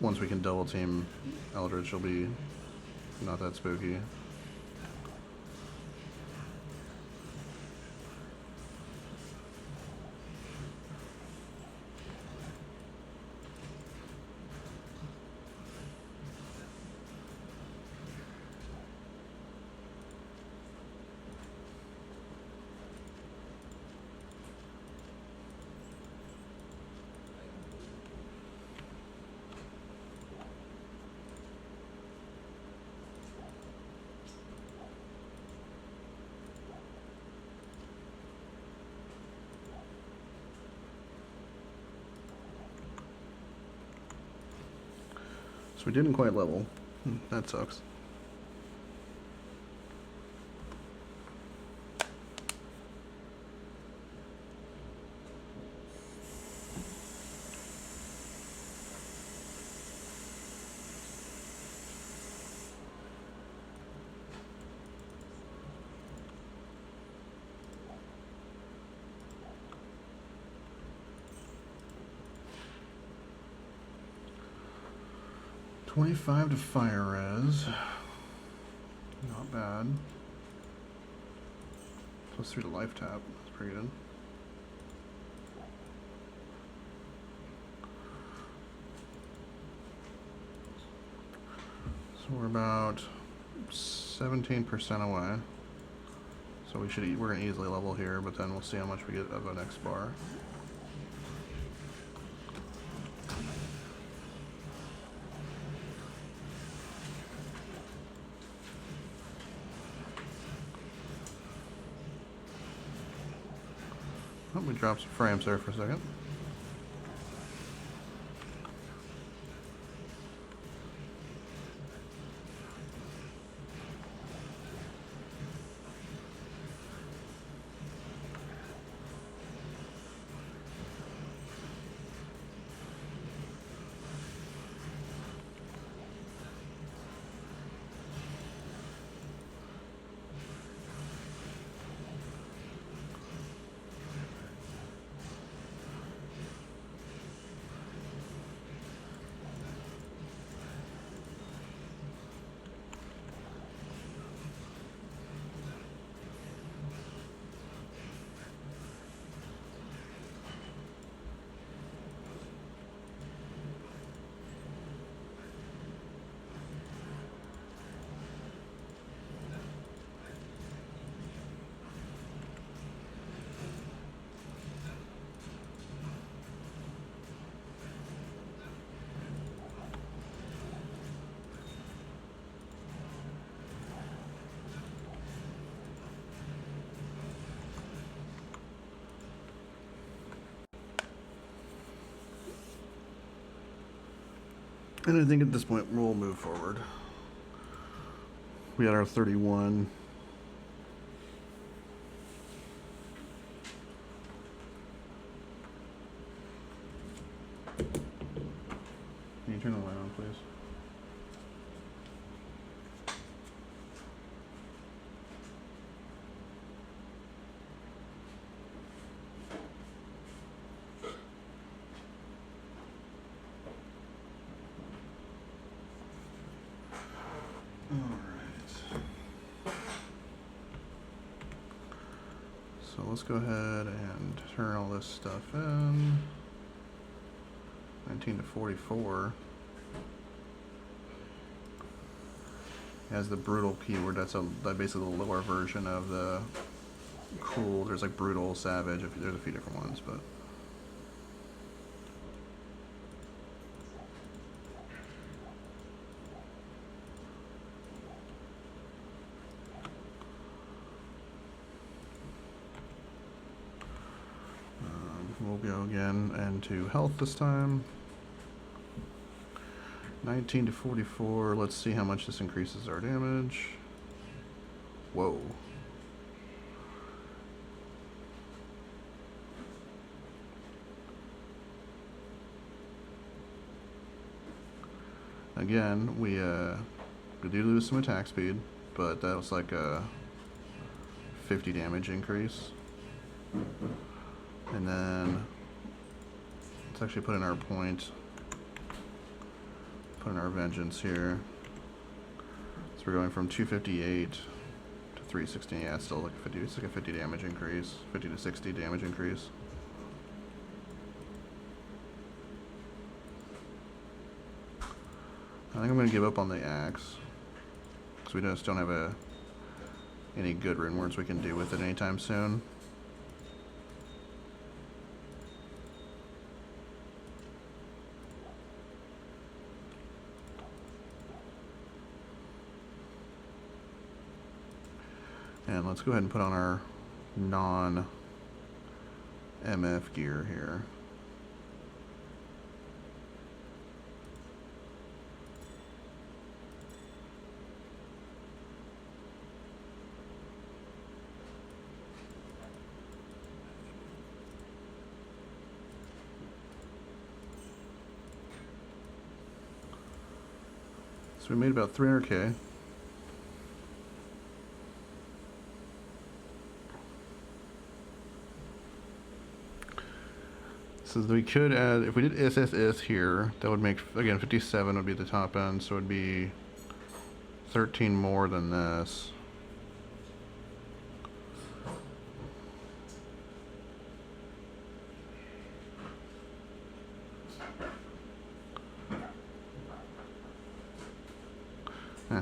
Once we can double team Eldritch, will be not that spooky. So we didn't quite level. That sucks. $25 to fire res. Not bad. +3 to life tap. That's pretty good. So we're about 17% away. So we're gonna easily level here, but then we'll see how much we get of the next bar. Oh, we dropped some frames there for a second. And I think at this point we'll move forward. We got our 31. Can you turn the light on, please? So let's go ahead and turn all this stuff in. 19 to 44. Has the brutal keyword. That's basically the lower version of the cool. There's like brutal, savage. There's a few different ones, but. We'll go again into health this time. 19 to 44. Let's see how much this increases our damage. Whoa. Again, we do lose some attack speed, but that was like a 50 damage increase. And then let's actually put in our point. Put in our vengeance here. So we're going from 258 to 316. Yeah, it's still like 50. It's like a 50 damage increase. 50 to 60 damage increase. I think I'm gonna give up on the axe because we just don't have any good rune words we can do with it anytime soon. And let's go ahead and put on our non-MF gear here. So we made about 300K. So we could add, if we did is here, that would make, again, 57 would be the top end, so it would be 13 more than this.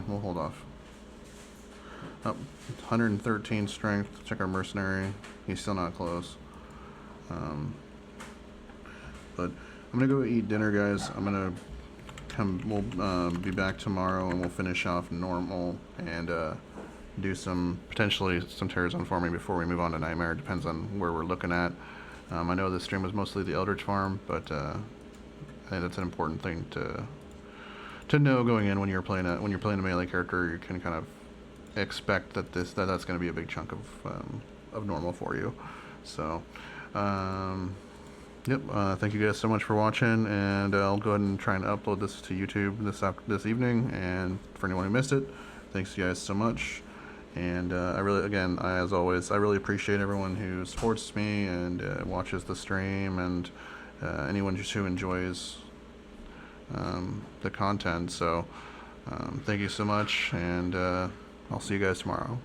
We'll hold off. Oh, 113 strength. Check our mercenary. He's still not close. But I'm gonna go eat dinner, guys. I'm gonna come. We'll be back tomorrow, and we'll finish off normal and do potentially some Terrorzone farming before we move on to Nightmare. Depends on where we're looking at. I know this stream was mostly the Eldritch farm, but I think that's an important thing to know going in when you're playing a melee character. You can kind of expect that that's going to be a big chunk of normal for you. So, yep. Thank you guys so much for watching, and I'll go ahead and try and upload this to YouTube this evening. And for anyone who missed it, thanks you guys so much. And as always, I really appreciate everyone who supports me and watches the stream, and anyone just who enjoys the content. So thank you so much, and I'll see you guys tomorrow.